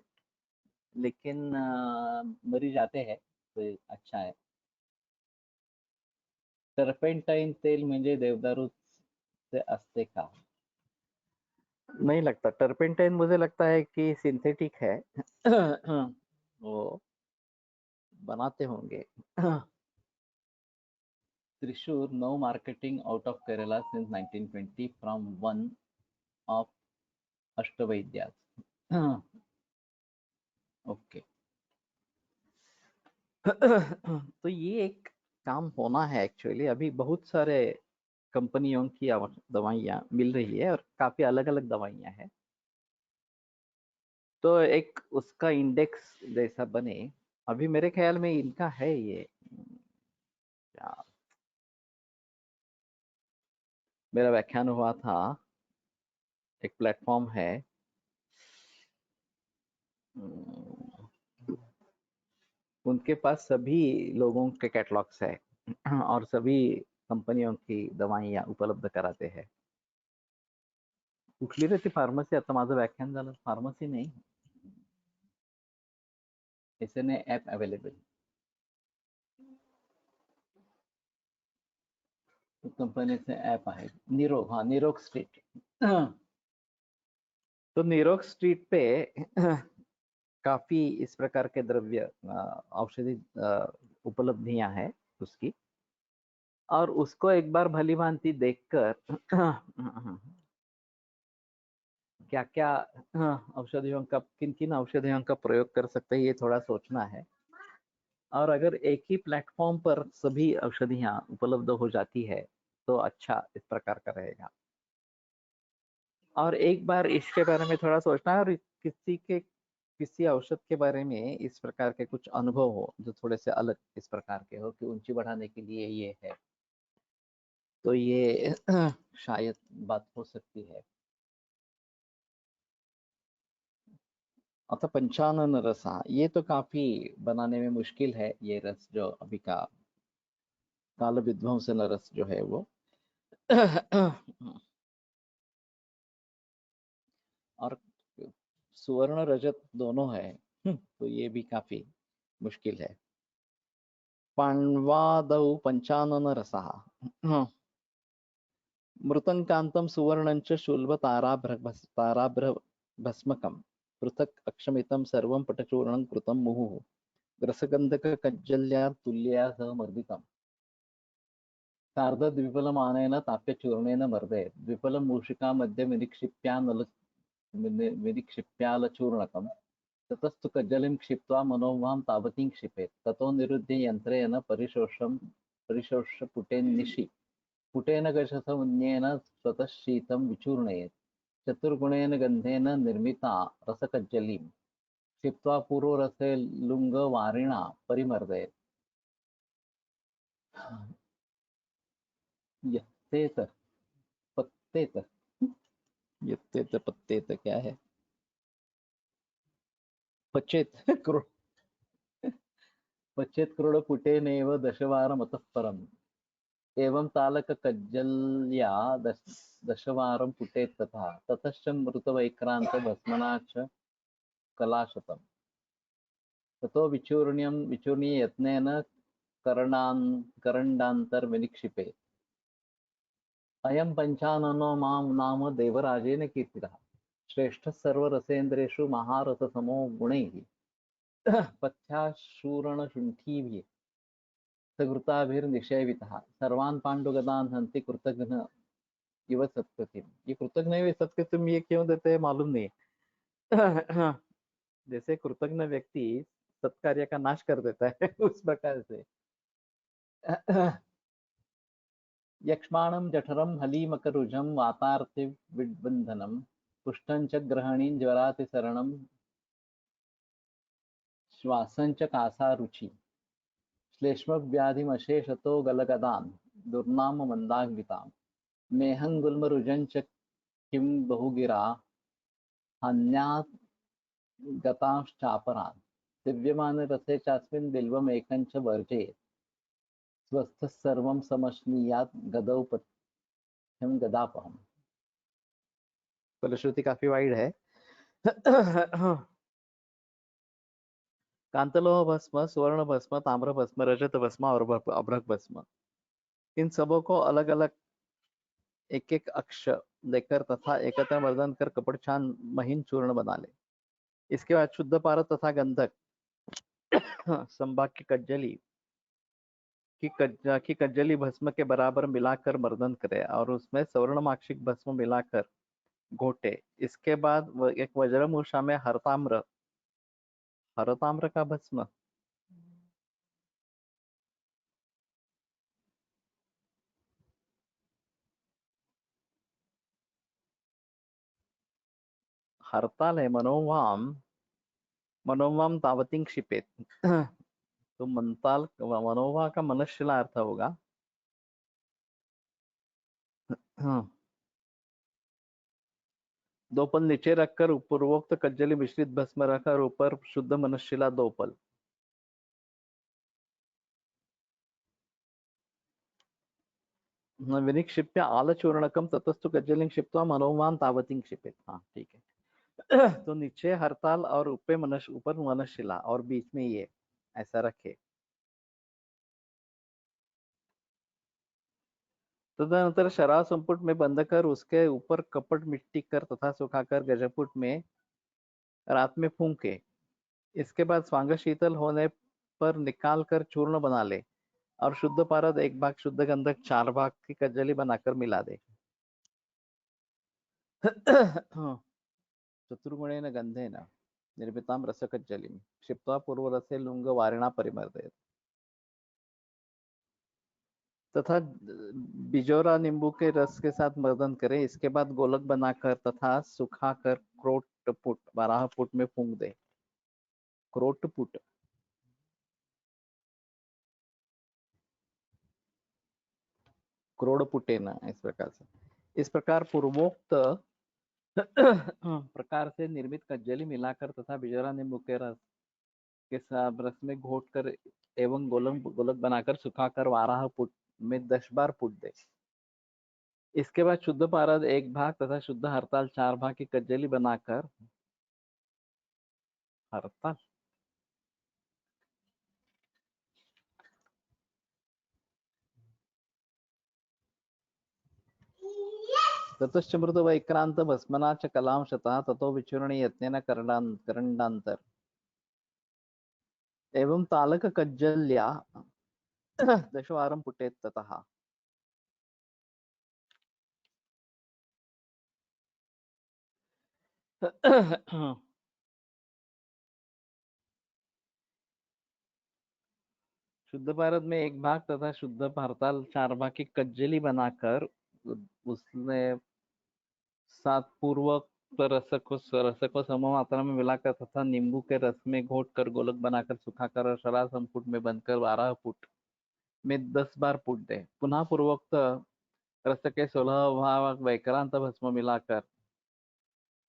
लेकिन मरी जाते हैं तो ये अच्छा है. टर्पेंटाइन तेल म्हणजे देवदारूचे असते का? नहीं लगता. टर्पेंटाइन मुझे लगता है कि सिंथेटिक है. वो बनाते होंगे. Thrissur now marketing out of Kerala since 1920 from one of Ashtavaidyas. Okay. तो ये एक काम होना है एक्चुअली. अभी बहुत सारे कंपनियों की दवाइयाँ मिल रही है और काफी अलग अलग दवाइयाँ हैं. तो एक उसका इंडेक्स जैसा बने. अभी मेरे ख्याल में इनका है ये क्या, मेरा व्याख्यान हुआ था, एक प्लेटफॉर्म है, उनके पास सभी लोगों के कैटलॉग्स है और सभी कंपनियों की दवाइयाँ उपलब्ध कराते हैं. कुठली रे ती फार्मसी? आता माझं व्याख्यान झालं. फार्मसी नाही, SNA ॲप अवेलेबल. कंपनीचे ॲप आहे निरोग. हाँ, निरोग स्ट्रीट. तो निरोग स्ट्रीट पे काफी इस प्रकार के द्रव्य औषधि उपलब्धियां हैं उसकी. और उसको एक बार भली भांति देखकर क्या क्या औषधियों का, किन किन औषधियों का प्रयोग कर सकते हैं, ये थोड़ा सोचना है. और अगर एक ही प्लेटफॉर्म पर सभी औषधियां उपलब्ध हो जाती है तो अच्छा इस प्रकार का रहेगा. और एक बार इसके बारे में थोड़ा सोचना है और किसी औषध के बारे में इस प्रकार के कुछ अनुभव हो जो थोड़े से अलग इस प्रकार के हो कि ऊंची बढ़ाने के लिए ये है, तो ये शायद बात हो सकती है. अतः पंचानन रस, हाँ, ये तो काफी बनाने में मुश्किल है. ये रस जो अभी का काल विध्वंसन रस जो है वो और सुवर्ण रजत दोनों है. तो ये भी काफी मुश्किल है. पाण्वादौ पंचानन रसः. मृतंकांतं सुवर्णञ्च शूल्बताराभ्रभस्मकं पृथक् अक्षमितं सर्वं पटचूर्णं कृतं मुहुः रसगन्धककज्जल्या तुल्या सह मर्दितम्. सार्धद्विफलमानेन ताप्यचूर्णेन मर्दयेत् द्विफलं मूषिकामध्ये विनिक्षिप्यालचूर्णकं ततस्तु कज्जलिं क्षिप्त्वा मनोभां तावतीं क्षिपेत्. ततो निरुध्य यन्त्रेण परिशोष्यपुटेन्निशि पुटेन गशसमुन्येन स्वतः शीतं विचूर्णयेत्. चतुर्गुणेन गन्धेन निर्मिता रसकज्जलीं क्षिप्त्वा पूर्वरसे लुङ्गवारिणा परिमर्दयेत्. यत्तेत पत्तेत, यत्तेत पत्तेत क्या है? पचेत क्रोड, पचेत क्रोड पुटेनेव दशवारमतः परम्. एवं तालककज्जल्या दशवारं पुटेत् तथा ततश्च मृतवैक्रान्त भस्मना च कलाशतम्. ततो विचूर्णीय यत्नेन करण्डान्तर्विनिक्षिपेत्. अयं पंचाननो मां नाम देवराजेन कीर्तितः श्रेष्ठः सर्वरसेन्द्रेषु महारससमो गुणैः पथ्याशूरणशुण्ठिभिः सकृताभिर्निषेवितः सर्वान् पांडुगदान् हन्ति कृतघ्न इव सत्कृतिम। ये कृतघ्न इव सत्कृतिम ये क्यों देते हैं मालूम नहीं। जैसे कृतघ्न व्यक्ति सत्कार्य का नाश कर देता है उस प्रकार से यक्ष्माणं जठरं हलीमकरुजं वातार्ति विड्बन्धनं पुष्टं च ग्रहणीं ज्वराति शरणं श्वासं च कासारुचि श्लेष्मव्याधिमशेषतो गलगदान् दुर्नाम मंदाग्विताम् मेहं गुल्मरुजं च किं बहुगिरा हन्यात् गतांश्चापरान् दिव्यमाने रसे चास्मिन् बिल्वम् एकं च वर्जयेत् स्वस्थः सर्वं समश्नीयात् गदौपथ्यं गदापहम्। फलश्रुति काफी वाइड है। कांतलोह भस्म, स्वर्ण भस्म, ताम्र भस्म, रजत भस्म और अभ्रक भस्म, इन सबों को अलग अलग एक एक अक्ष लेकर तथा एकत्र मर्दन कर कपड़ छान महीन चूर्ण बना ले। इसके बाद शुद्ध पारद तथा गंधक संभाग की कज्जली भस्म के बराबर मिलाकर मर्दन करे और उसमें स्वर्णमाक्षिक भस्म मिलाकर घोटे। इसके बाद एक वज्रमूषा में हरताम्र का भस्म हरताल है मनोवाम तावती क्षिपेत। तो मनताल मनोवा का मनशिला अर्थ होगा। हाँ, दो पल नीचे रखकर पूर्वोक्त कज्जली मिश्रित भस्म रखकर ऊपर शुद्ध मनशिला दो पल। विनिक्षिप्य आलचूर्णकम ततस्तु कज्जलिं क्षिप्त्वा मनोवाम तावती क्षिपेत। हाँ ठीक है। तो नीचे हरताल और ऊपर मनशिला और बीच में ये ऐसा रखे। तदनंतर शराब संपुट में बंद कर उसके ऊपर कपट मिट्टी कर तथा सुखाकर गजपुट में रात में फूंके। इसके बाद स्वांग शीतल होने पर निकाल कर चूर्ण बना ले और शुद्ध पारद एक भाग, शुद्ध गंधक 4 भाग की कज्जली बनाकर मिला दे। चतुर्गुणेन गंधेन निर्मितां रसकज्जलिं क्षिप्त्वा पूर्वरसे लुंग वारिणा परिमर्दयेत्। तथा बिजोरा नींबू के रस के साथ मर्दन करें। इसके बाद गोलक बनाकर तथा सुखाकर क्रोटपुट 12 फुट में फूंक दे। क्रोटपुट क्रोड़पुटेन इस प्रकार से। इस प्रकार पूर्वोक्त प्रकार से निर्मित कज्जली मिलाकर तथा बिजोरा नींबू के रस के साथ रस में घोट कर एवं गोलक बनाकर सुखाकर 12 फुट में 10 बार पुट दे। इसके बाद शुद्ध पारद 1 भाग तथा शुद्ध हरताल 4 भाग की कज्जली बनाकर हरताल ततश्च मृद वैक्रांत भस्मना च कलां शतः ततो विचूर्णे यत्नेन करंडांतर एवं तालक कज्जल्या 10 वारं पुटेत् ततः। शुद्ध भारत में 1 भाग तथा शुद्ध हरताल 4 भाग की कज्जली बनाकर उसने साथ पूर्वक रस को सम मात्रा में मिलाकर तथा नींबू के रस में घोट कर गोलक बनाकर सुखाकर और शराब संपुट में बंधकर 12 फुट में 10 बार पुट दे। पुनः पूर्वोक्त रस के 16 भाग वैक्रांत भस्म मिलाकर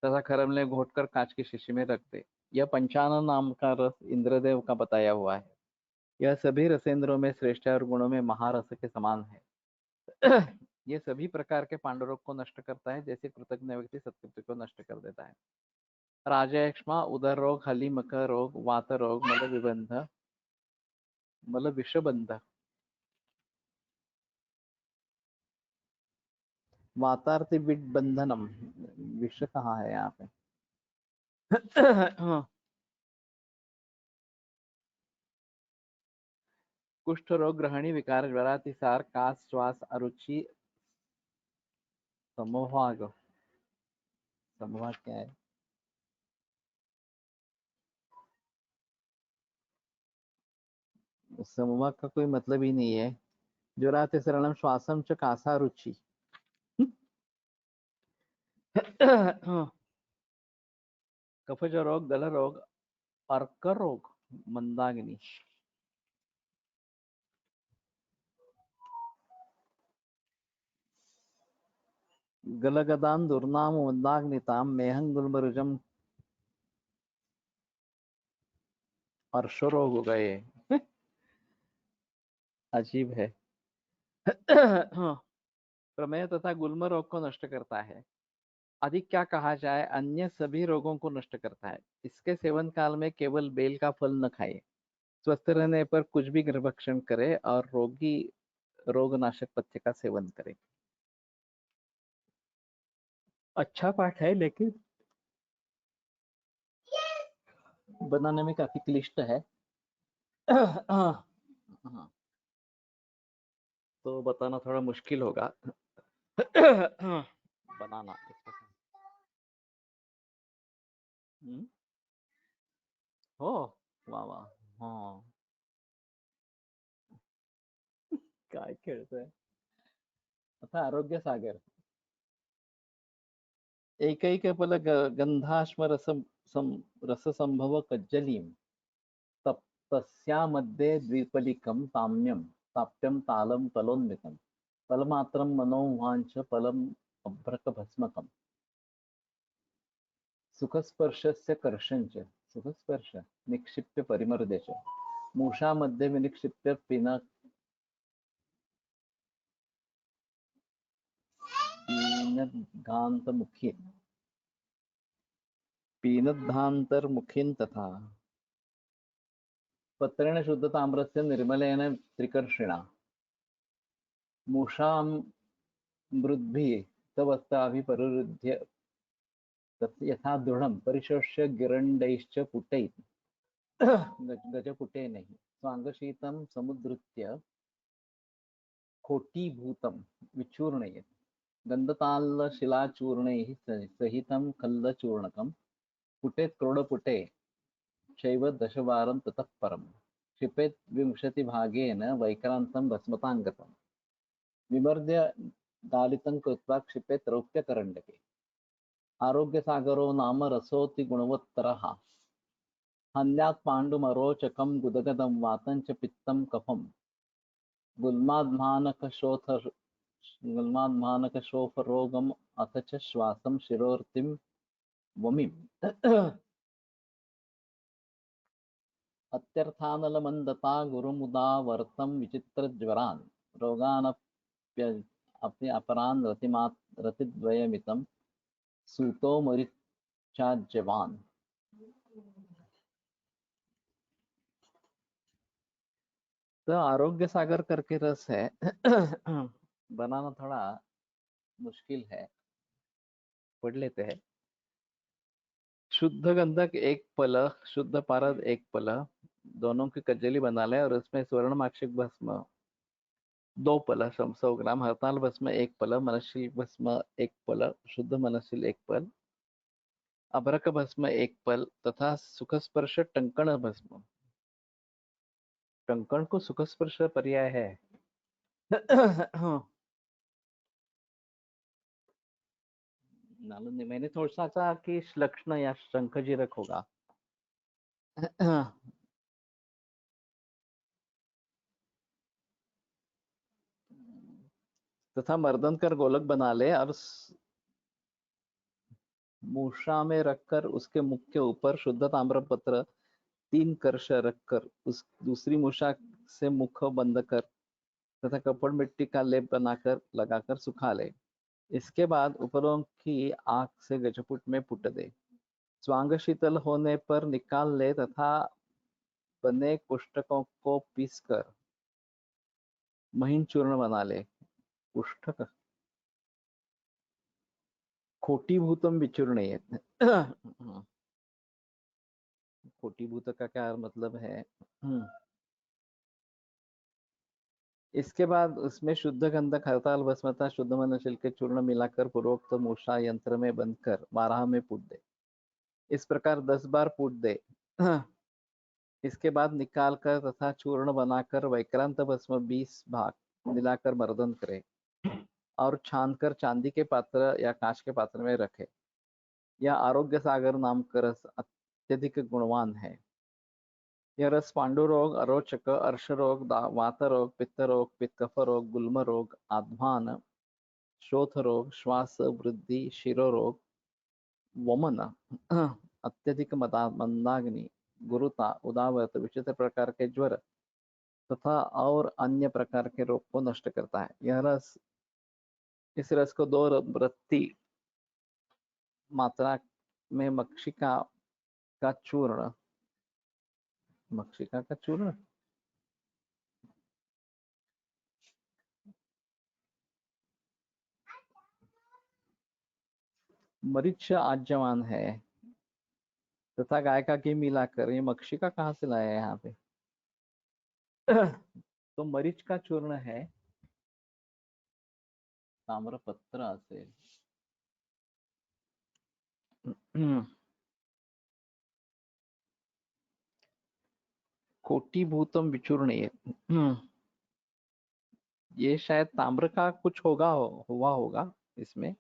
तथा खरम में घोटकर कांच की शीशी में रख दे। यह पंचानन नाम का रस इंद्रदेव का बताया हुआ है। यह सभी रसेंद्रों में श्रेष्ठ और गुणों में महारस के समान है। ये सभी प्रकार के पांडुरोग को नष्ट करता है, जैसे कृतज्ञ व्यक्ति सत्कृत्य को नष्ट कर देता है। राजयक्ष्मा, उदर रोग, हली मकर रोग, वात रोग, मल विषबंध, वातार्ति विडबंधनम, विष कहाँ है यहाँ पे? कुष्ठ रोग, ग्रहणी विकार, ज्वरातिसार, कास, श्वास, अरुचि, समोभाग। समोभाग क्या है? समोभाग का कोई मतलब ही नहीं है। ज्वरातिसरणम श्वासम च कासा रुचि। कफज रोग, गल रोग, अर्क रोग, मंदाग्नि। गलगदान दुर्नाम मंदाग्निताम मेहं गुलमरुजम अर्श रोग हो गए। अजीब है। प्रमेह तथा गुल्म रोग को नष्ट करता है। अधिक क्या कहा जाए, अन्य सभी रोगों को नष्ट करता है। इसके सेवन काल में केवल बेल का फल न खाए, स्वस्थ रहने पर कुछ भी गर्भक्षण करे और रोगनाशक पथ्य का सेवन करे। अच्छा पाठ है, लेकिन बनाने में काफी क्लिष्ट है। हाँ, तो बताना थोड़ा मुश्किल होगा। बनाना हो, वाह वाह। हाँ, काय खेळतोय आता आरोग्य सागर। एकैक पल गंधाश्म रस संभव कज्जलीम तस्यामध्ये द्विपलिकं ताम्यं ताप्यं तालं तलोन्मितं तलमात्रं मनोवांच फलम् अभ्रकभस्मकम्। सुखस्पर्शस्य कर्षञ्च सुखस्पर्श निक्षिप्य परिमर्दे च मूषामध्ये विनिक्षिप्य पीनद्घान्तर्मुखीं तथा पत्रेण शुद्ध ताम्रस्य निर्मलेन त्रिकर्षिणा मूषामृद्भिः तवस्त्राभिः परिरुध्य तत् यथा दृढं परिशोष्य गिरण्डैश्च पुटैः गजपुटेनैः स्वाङ्गशीतं समुद्धृत्य कोटीभूतं विचूर्णयेत् गन्धतालशिलाचूर्णैः सहितं खल्लचूर्णकं पुटे क्रोडपुटे चैव दशवारं ततः परम् क्षिपेत् विंशतिभागेन वैक्रान्तं भस्मताङ्गतं विमर्द्य दालितं कृत्वा क्षिपेत् रौप्यकरण्डके। आरोग्यसागरो नाम रसोऽति गुणवत्तरः हन्यात् पाण्डुमरोचकं गुदगदं वातं च पित्तं कफं गुल्माद्मानकशोफरोगम् अथ च श्वासं शिरोर्तिं वमिम्। अत्यर्थानलमन्दता गुरुमुदावर्तं विचित्रज्वरान् रोगानप्य अपरान् रतिद्वयमितं सूतो मरिचाज्यवान्। तो आरोग्य सागर करके रस है। बनाना थोड़ा मुश्किल है, पढ़ लेते हैं। शुद्ध गंधक 1 पल, शुद्ध पारद 1 पल, दोनों की कज्जली बना ले और उसमें स्वर्णमाक्षिक भस्म 2 पल 100 ग्राम, हरताल भस्म 1 पल, मनस्शील भस्म 1 पल, शुद्ध मनस्शील 1 पल, अभ्रक भस्म 1 पल तथा सुखस्पर्श टंकण भस्म। टंकण को सुखस्पर्श पर्याय है। नालंदी मैंने थोड़ा सा कि लक्षण या शंखजीरक होगा। तथा मर्दन कर गोलक बना ले और मूषा में रखकर उसके मुख के ऊपर शुद्ध ताम्रपत्र 3 कर्ष रखकर उस दूसरी मूषा से मुख बंद कर तथा कपड़ मिट्टी का लेप बनाकर लगाकर सुखा ले। इसके बाद ऊपरों की आंख से गजपुट में पुट दे। स्वांग शीतल होने पर निकाल ले तथा बने कुष्ठकों को पीसकर महीन चूर्ण बना ले। कुष्ठक खोटीभूतम विचूर्णयेत्। खोटीभूत का क्या मतलब है? इसके बाद उसमें शुद्ध गंधक हरताल भस्मता शुद्ध मनशिल के चूर्ण मिलाकर पूर्वोक्त मूषा यंत्र में बंद कर 12 में पूट दे। इस प्रकार 10 बार पूट दे। इसके बाद निकाल कर तथा चूर्ण बनाकर वैक्रांत भस्म 20 भाग मिलाकर मर्दन करे और छान कर चांदी के पात्र या कांच के पात्र में रखे। यह आरोग्य सागर नाम का रस अत्यधिक गुणवान है। यह रस पांडु रोग, अरोचक, अर्श रोग, वात रोग, पित्त रोग, कफ रोग, गुल्म रोग, आध्मान, शोथ रोग, श्वास वृद्धि, शिरो रोग, वमन, अत्यधिक मंदाग्नि, गुरुता, उदावत, विचित्र प्रकार के ज्वर तथा और अन्य प्रकार के रोग को नष्ट करता है। इस रस को 2 रत्ती मात्रा में मक्षिका का चूर्ण मरीच आज्यमान है तथा गाय का घी मिलाकर, ये मक्षिका कहाँ से लाया है यहाँ पे? तो मरीच का चूर्ण है ताम्रपत्र से। कोटिभूतम विचूर्णय, ये शायद ताम्र का कुछ हुआ होगा इसमें।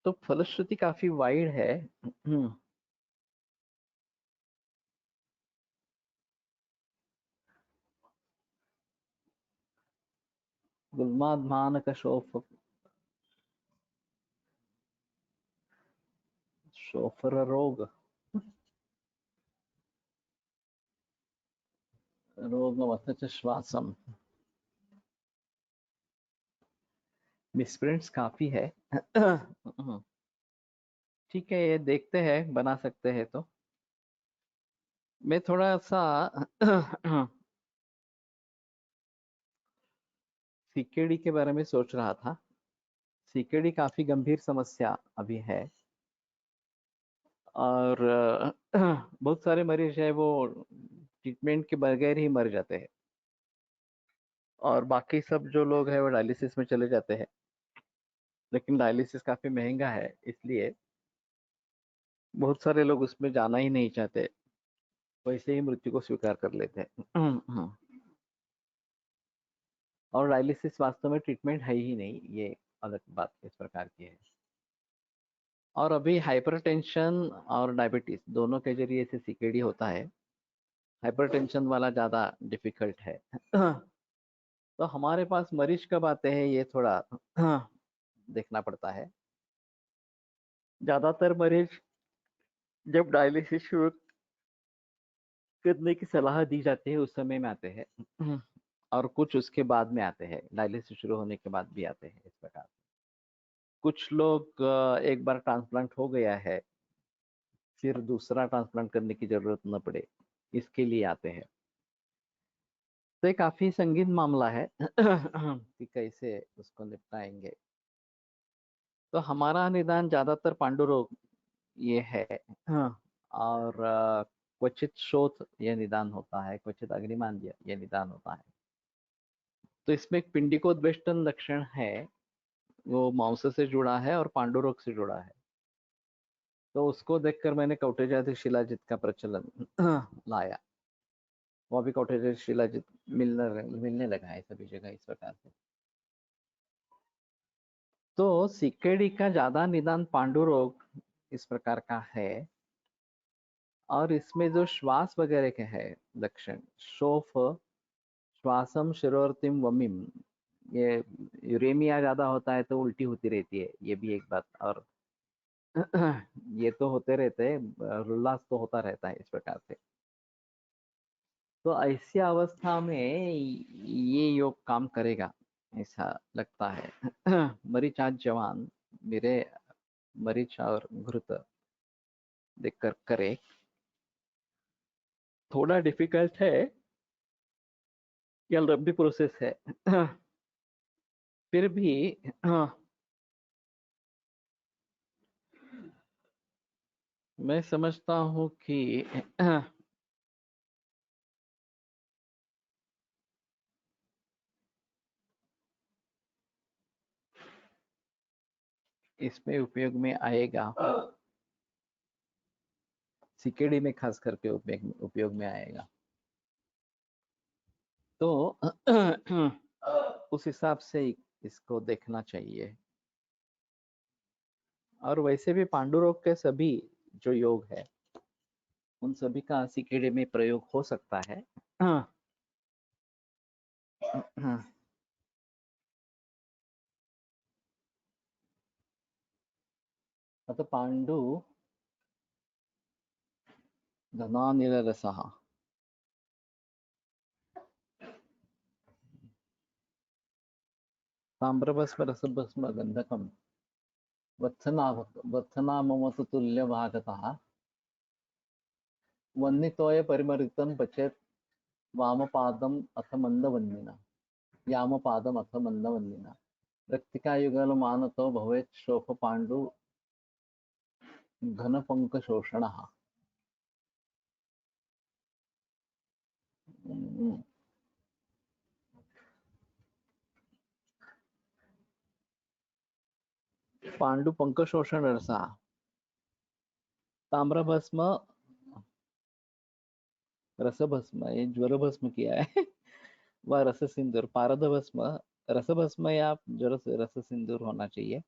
तो फलश्रुति काफी वाइड है। गुल्माध्मान का शोफर रोग, रोगवत श्वासम, मिसप्रिंट्स काफी है। ठीक है, ये देखते हैं, बना सकते हैं। तो मैं थोड़ा सा सीकेडी के बारे में सोच रहा था। सीकेडी काफी गंभीर समस्या अभी है और बहुत सारे मरीज है वो ट्रीटमेंट के बगैर ही मर जाते हैं और बाकी सब जो लोग हैं वो डायलिसिस में चले जाते हैं। लेकिन डायलिसिस काफी महंगा है, इसलिए बहुत सारे लोग उसमें जाना ही नहीं चाहते, वैसे ही मृत्यु को स्वीकार कर लेते हैं। और डायलिसिस वास्तव में ट्रीटमेंट है ही नहीं, ये अलग बात इस प्रकार की है। और अभी हाइपरटेंशन और डायबिटीज दोनों के जरिए से सीकेडी होता है। हाइपरटेंशन वाला ज़्यादा डिफिकल्ट है। तो हमारे पास मरीज कब आते हैं ये थोड़ा देखना पड़ता है। ज़्यादातर मरीज जब डायलिसिस शुरू करने की सलाह दी जाती है उस समय में आते हैं और कुछ उसके बाद में आते हैं, डायलिसिस शुरू होने के बाद भी आते हैं इस प्रकार। कुछ लोग एक बार ट्रांसप्लांट हो गया है फिर दूसरा ट्रांसप्लांट करने की जरूरत न पड़े, इसके लिए आते हैं। तो ये काफी संगीन मामला है कि कैसे उसको निपटाएंगे। तो हमारा निदान ज्यादातर पांडु रोग ये है। और क्वचित शोथ ये निदान होता है, क्वचित अग्निमांद्य ये निदान होता है। तो इसमें एक पिंडिकोद्वेष्टन लक्षण है, वो मांस से जुड़ा है और पांडु रोग से जुड़ा है। तो उसको देखकर मैंने कौटेजादि शिलाजित का प्रचलन लाया। वो अभी कौटेजादि शिलाजित मिलने लगा है सभी जगह इस प्रकार से। तो सीकेडी का ज्यादा निदान पांडु रोग इस प्रकार का है और इसमें जो श्वास वगैरह के है लक्षण, शोफ, श्वासम, शिरोर्तिम, वमिम, ये यूरेमिया ज्यादा होता है तो उल्टी होती रहती है, ये भी एक बात। और ये तो होते रहते हैं, उल्लास तो होता रहता है इस प्रकार से। तो ऐसी अवस्था में ये योग काम करेगा ऐसा लगता है। मरीच आज जवान मेरे मरीच और घृत देखकर करे। थोड़ा डिफिकल्ट है, ये लंबी प्रोसेस है। फिर भी मैं समझता हूँ कि इसमें उपयोग में आएगा, सीकेडी में खास करके उपयोग में आएगा। तो उस हिसाब से इसको देखना चाहिए। और वैसे भी पांडुरोग के सभी जो योग है उन सभी का सीकेडी में प्रयोग हो सकता है। अतः पांडु धनानिलरसः ताम्रभस्म रसभस्म गंधकम वत्सनामवतु तुल्यभागतः वह्नितोय परिमृतं पचेत् वामपादम अथ मंदवन्निना यामपादम अथ मंदवन्निना रक्तिकायुगल मानतो भवेत् शोफ पांडु घनपंक शोषणः। पांडु पंक शोषण रसा ताम्रभस्म रसभस्म, ये ज्वर भस्म किया है वह रस सिंदूर, पारद भस्म रस भस्म या ज्वर रस सिंदूर होना चाहिए।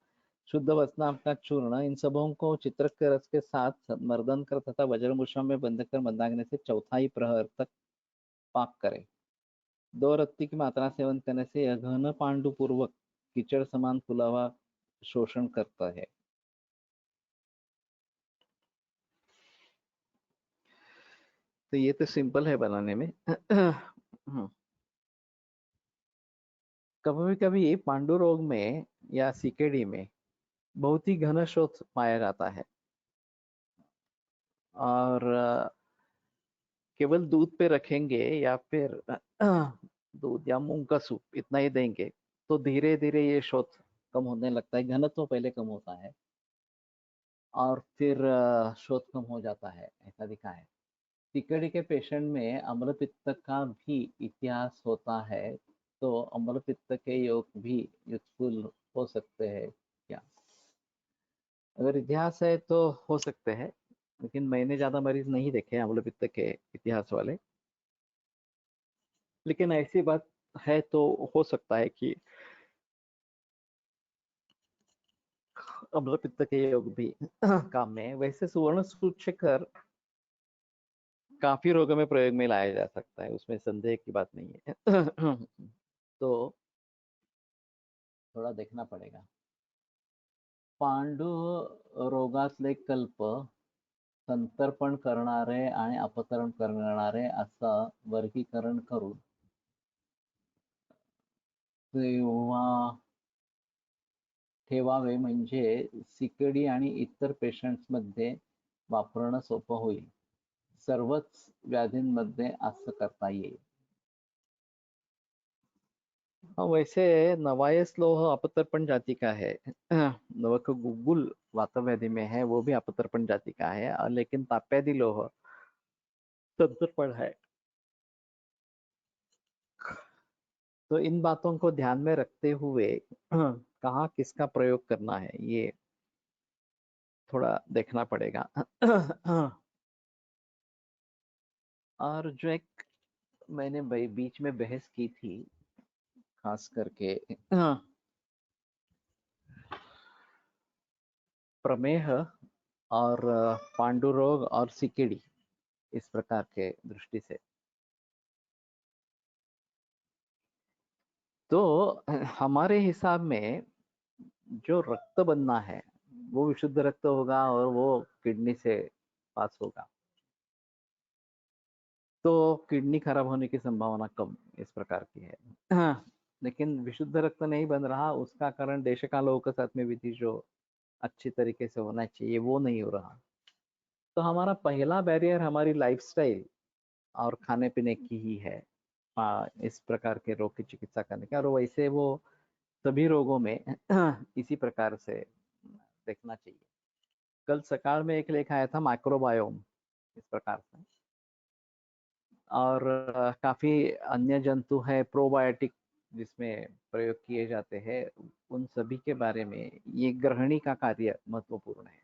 शुद्ध भस्म का चूर्ण, इन सबों को चित्रक के रस के साथ मर्दन कर तथा वज्रमुष्म में बंध कर मंदाग्नि से चौथाई प्रहर तक पाक करे। 2 रत्ती की मात्रा सेवन करने से यह घन पांडु पूर्वक कीचड़ समान फुला हुआ शोषण करता है। तो ये तो सिंपल है बनाने में। कभी कभी पांडु रोग में या सीकेडी में बहुत ही घन शोथ पाया जाता है और केवल दूध पे रखेंगे या फिर दूध या मूंग का सूप इतना ही देंगे तो धीरे धीरे ये शोथ कम होने लगता है। घनत्व पहले कम होता है और फिर शोथ कम हो जाता है, ऐसा दिखा है। सीकेडी के पेशेंट में अम्ल पित्त का भी इतिहास होता है, तो अम्ल पित्त के योग भी यूजफुल हो सकते हैं क्या? अगर इतिहास है तो हो सकते हैं, लेकिन मैंने ज्यादा मरीज नहीं देखे अम्ल पित्त के इतिहास वाले। लेकिन ऐसी बात है तो हो सकता है कि अम्ल पित्त के योग भी काम में है। वैसे सुवर्ण सूचकर काफी रोगों में प्रयोग में लाया जा सकता है, उसमें संदेह की बात नहीं है। तो थोड़ा देखना पड़ेगा। पांडु रोगातले कल्प संतर्पण करणारे आणि अपतरण करणारे असं वर्गीकरण करून ठेवावे म्हणजे सीकेडी आणि इतर पेशंट्समध्ये वापरणं सोपं होईल। सर्वच व्याधींमध्ये असं करता येईल। वैसे नवायस लोह अपतर्पण जाति का है। नवक गुगुल वातव्याधि में है, वो भी अपतर्पण जाति का है, लेकिन ताप्यादि लोह संतर्पण है। तो इन बातों को ध्यान में रखते हुए कहाँ किसका प्रयोग करना है ये थोड़ा देखना पड़ेगा। और जो एक मैंने बीच में बहस की थी खास करके प्रमेह और पांडुरोग और सीकेडी, इस प्रकार के दृष्टि से, तो हमारे हिसाब में जो रक्त बनना है वो विशुद्ध रक्त होगा और वो किडनी से पास होगा, तो किडनी खराब होने की संभावना कम इस प्रकार की है। लेकिन विशुद्ध रक्त नहीं बन रहा, उसका कारण देश कालों के साथ में विधि जो अच्छी तरीके से होना चाहिए वो नहीं हो रहा। तो हमारा पहला बैरियर हमारी लाइफस्टाइल और खाने पीने की ही है इस प्रकार के रोग की चिकित्सा करने का। और वैसे वो सभी रोगों में इसी प्रकार से देखना चाहिए। कल सकाल में एक लेख आया था माइक्रोबायोम इस प्रकार से, और काफी अन्य जंतु है प्रोबायोटिक जिसमें प्रयोग किए जाते हैं उन सभी के बारे में ये गृहिणी का कार्य महत्वपूर्ण है।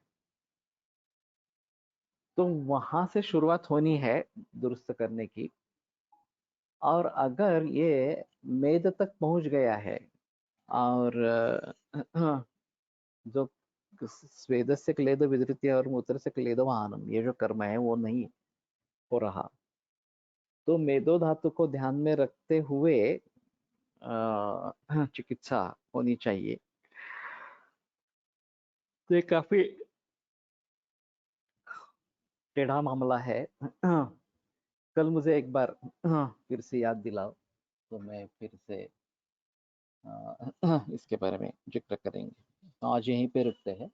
तो वहां से शुरुआत होनी है दुरुस्त करने की। और अगर ये मेद तक पहुंच गया है और जो स्वेदस्य क्लेद विधृत्य और मूत्र से क्लेद वाहनम, ये जो कर्म है वो नहीं हो रहा, तो मेदो धातु को ध्यान में रखते हुए चिकित्सा होनी चाहिए। तो ये काफी टेढ़ा मामला है। कल मुझे एक बार फिर से याद दिलाओ तो मैं फिर से इसके बारे में जिक्र करेंगे। तो आज यहीं पे रुकते हैं।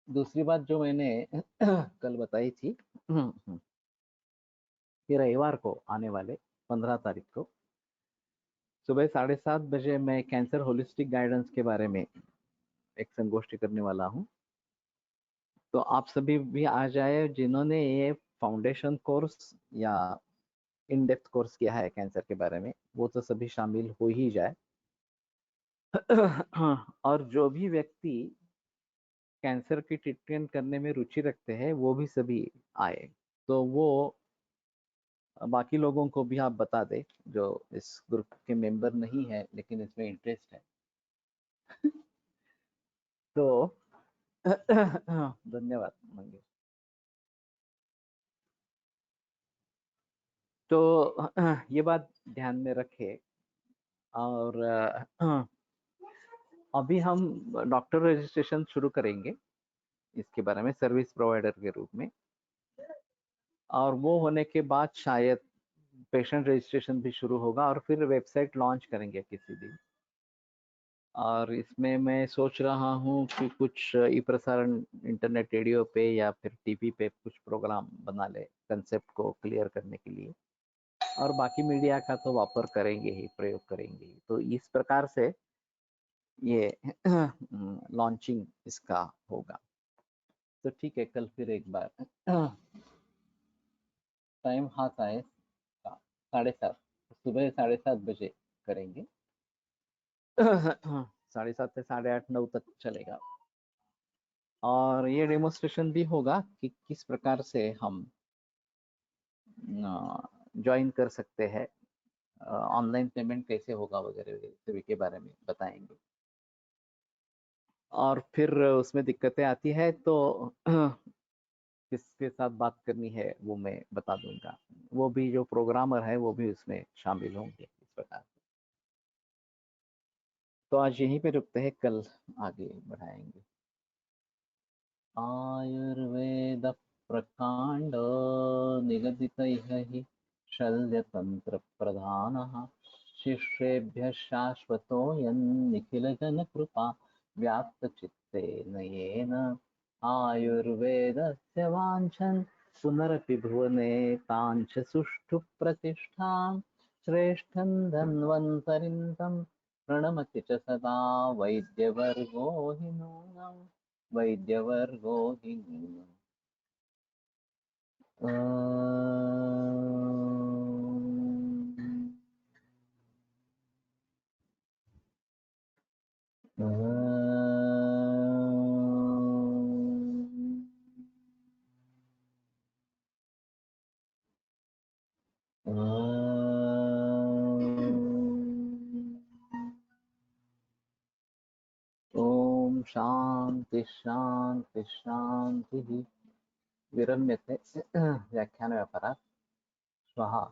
दूसरी बात जो मैंने कल बताई थी कि रविवार को आने वाले 15 तारीख को सुबह 7:30 बजे मैं कैंसर होलिस्टिक गाइडेंस के बारे में एक संगोष्ठी करने वाला हूँ। तो आप सभी भी आ जाए जिन्होंने ये फाउंडेशन कोर्स या इन डेप्थ कोर्स किया है कैंसर के बारे में, वो तो सभी शामिल हो ही जाए। और जो भी व्यक्ति कैंसर की ट्रीटमेंट करने में रुचि रखते हैं वो भी सभी आए। तो वो बाकी लोगों को भी आप बता दें जो इस ग्रुप के मेंबर नहीं है लेकिन इसमें इंटरेस्ट है। तो धन्यवाद मंगेश। तो ये बात ध्यान में रखे। और अभी हम डॉक्टर रजिस्ट्रेशन शुरू करेंगे इसके बारे में सर्विस प्रोवाइडर के रूप में, और वो होने के बाद शायद पेशेंट रजिस्ट्रेशन भी शुरू होगा और फिर वेबसाइट लॉन्च करेंगे किसी दिन। और इसमें मैं सोच रहा हूँ कि कुछ ई प्रसारण इंटरनेट रेडियो पे या फिर टीवी पे कुछ प्रोग्राम बना ले कंसेप्ट को क्लियर करने के लिए, और बाकी मीडिया का तो वापर करेंगे ही, प्रयोग करेंगे ही। तो इस प्रकार से ये लॉन्चिंग इसका होगा। तो ठीक है, कल फिर एक बार टाइम हाथ आए 7:30, सुबह 7:30 बजे करेंगे। 7:30 से 8:30-9 तक चलेगा। और ये डेमोन्स्ट्रेशन भी होगा कि किस प्रकार से हम ज्वाइन कर सकते हैं, ऑनलाइन पेमेंट कैसे होगा वगैरह सभी के बारे में बताएंगे। और फिर उसमें दिक्कतें आती है तो किसके साथ बात करनी है वो मैं बता दूंगा। वो भी जो प्रोग्रामर है वो भी उसमें शामिल होंगे इस प्रकार। तो आज यहीं पे रुकते हैं, कल आगे बढ़ाएंगे। आयुर्वेद प्रकांड निगदितैः हि शल्यतंत्र प्रधानः शिष्येभ्यः शाश्वतोऽयं निखिलजनकृपा व्याप्तचित्तेन येन आयुर्वेदस्य वाञ्छन् पुनरपि भुवने ताञ्च सुष्ठु प्रतिष्ठां श्रेष्ठं धन्वन्तरिं तं प्रणमति च सदा वैद्यवर्गो हि नूनम् वैद्यवर्गो हि नूनम्। ओम शांति शांति शांति। विरम्यते व्याख्यान व्यापारात्। श्वः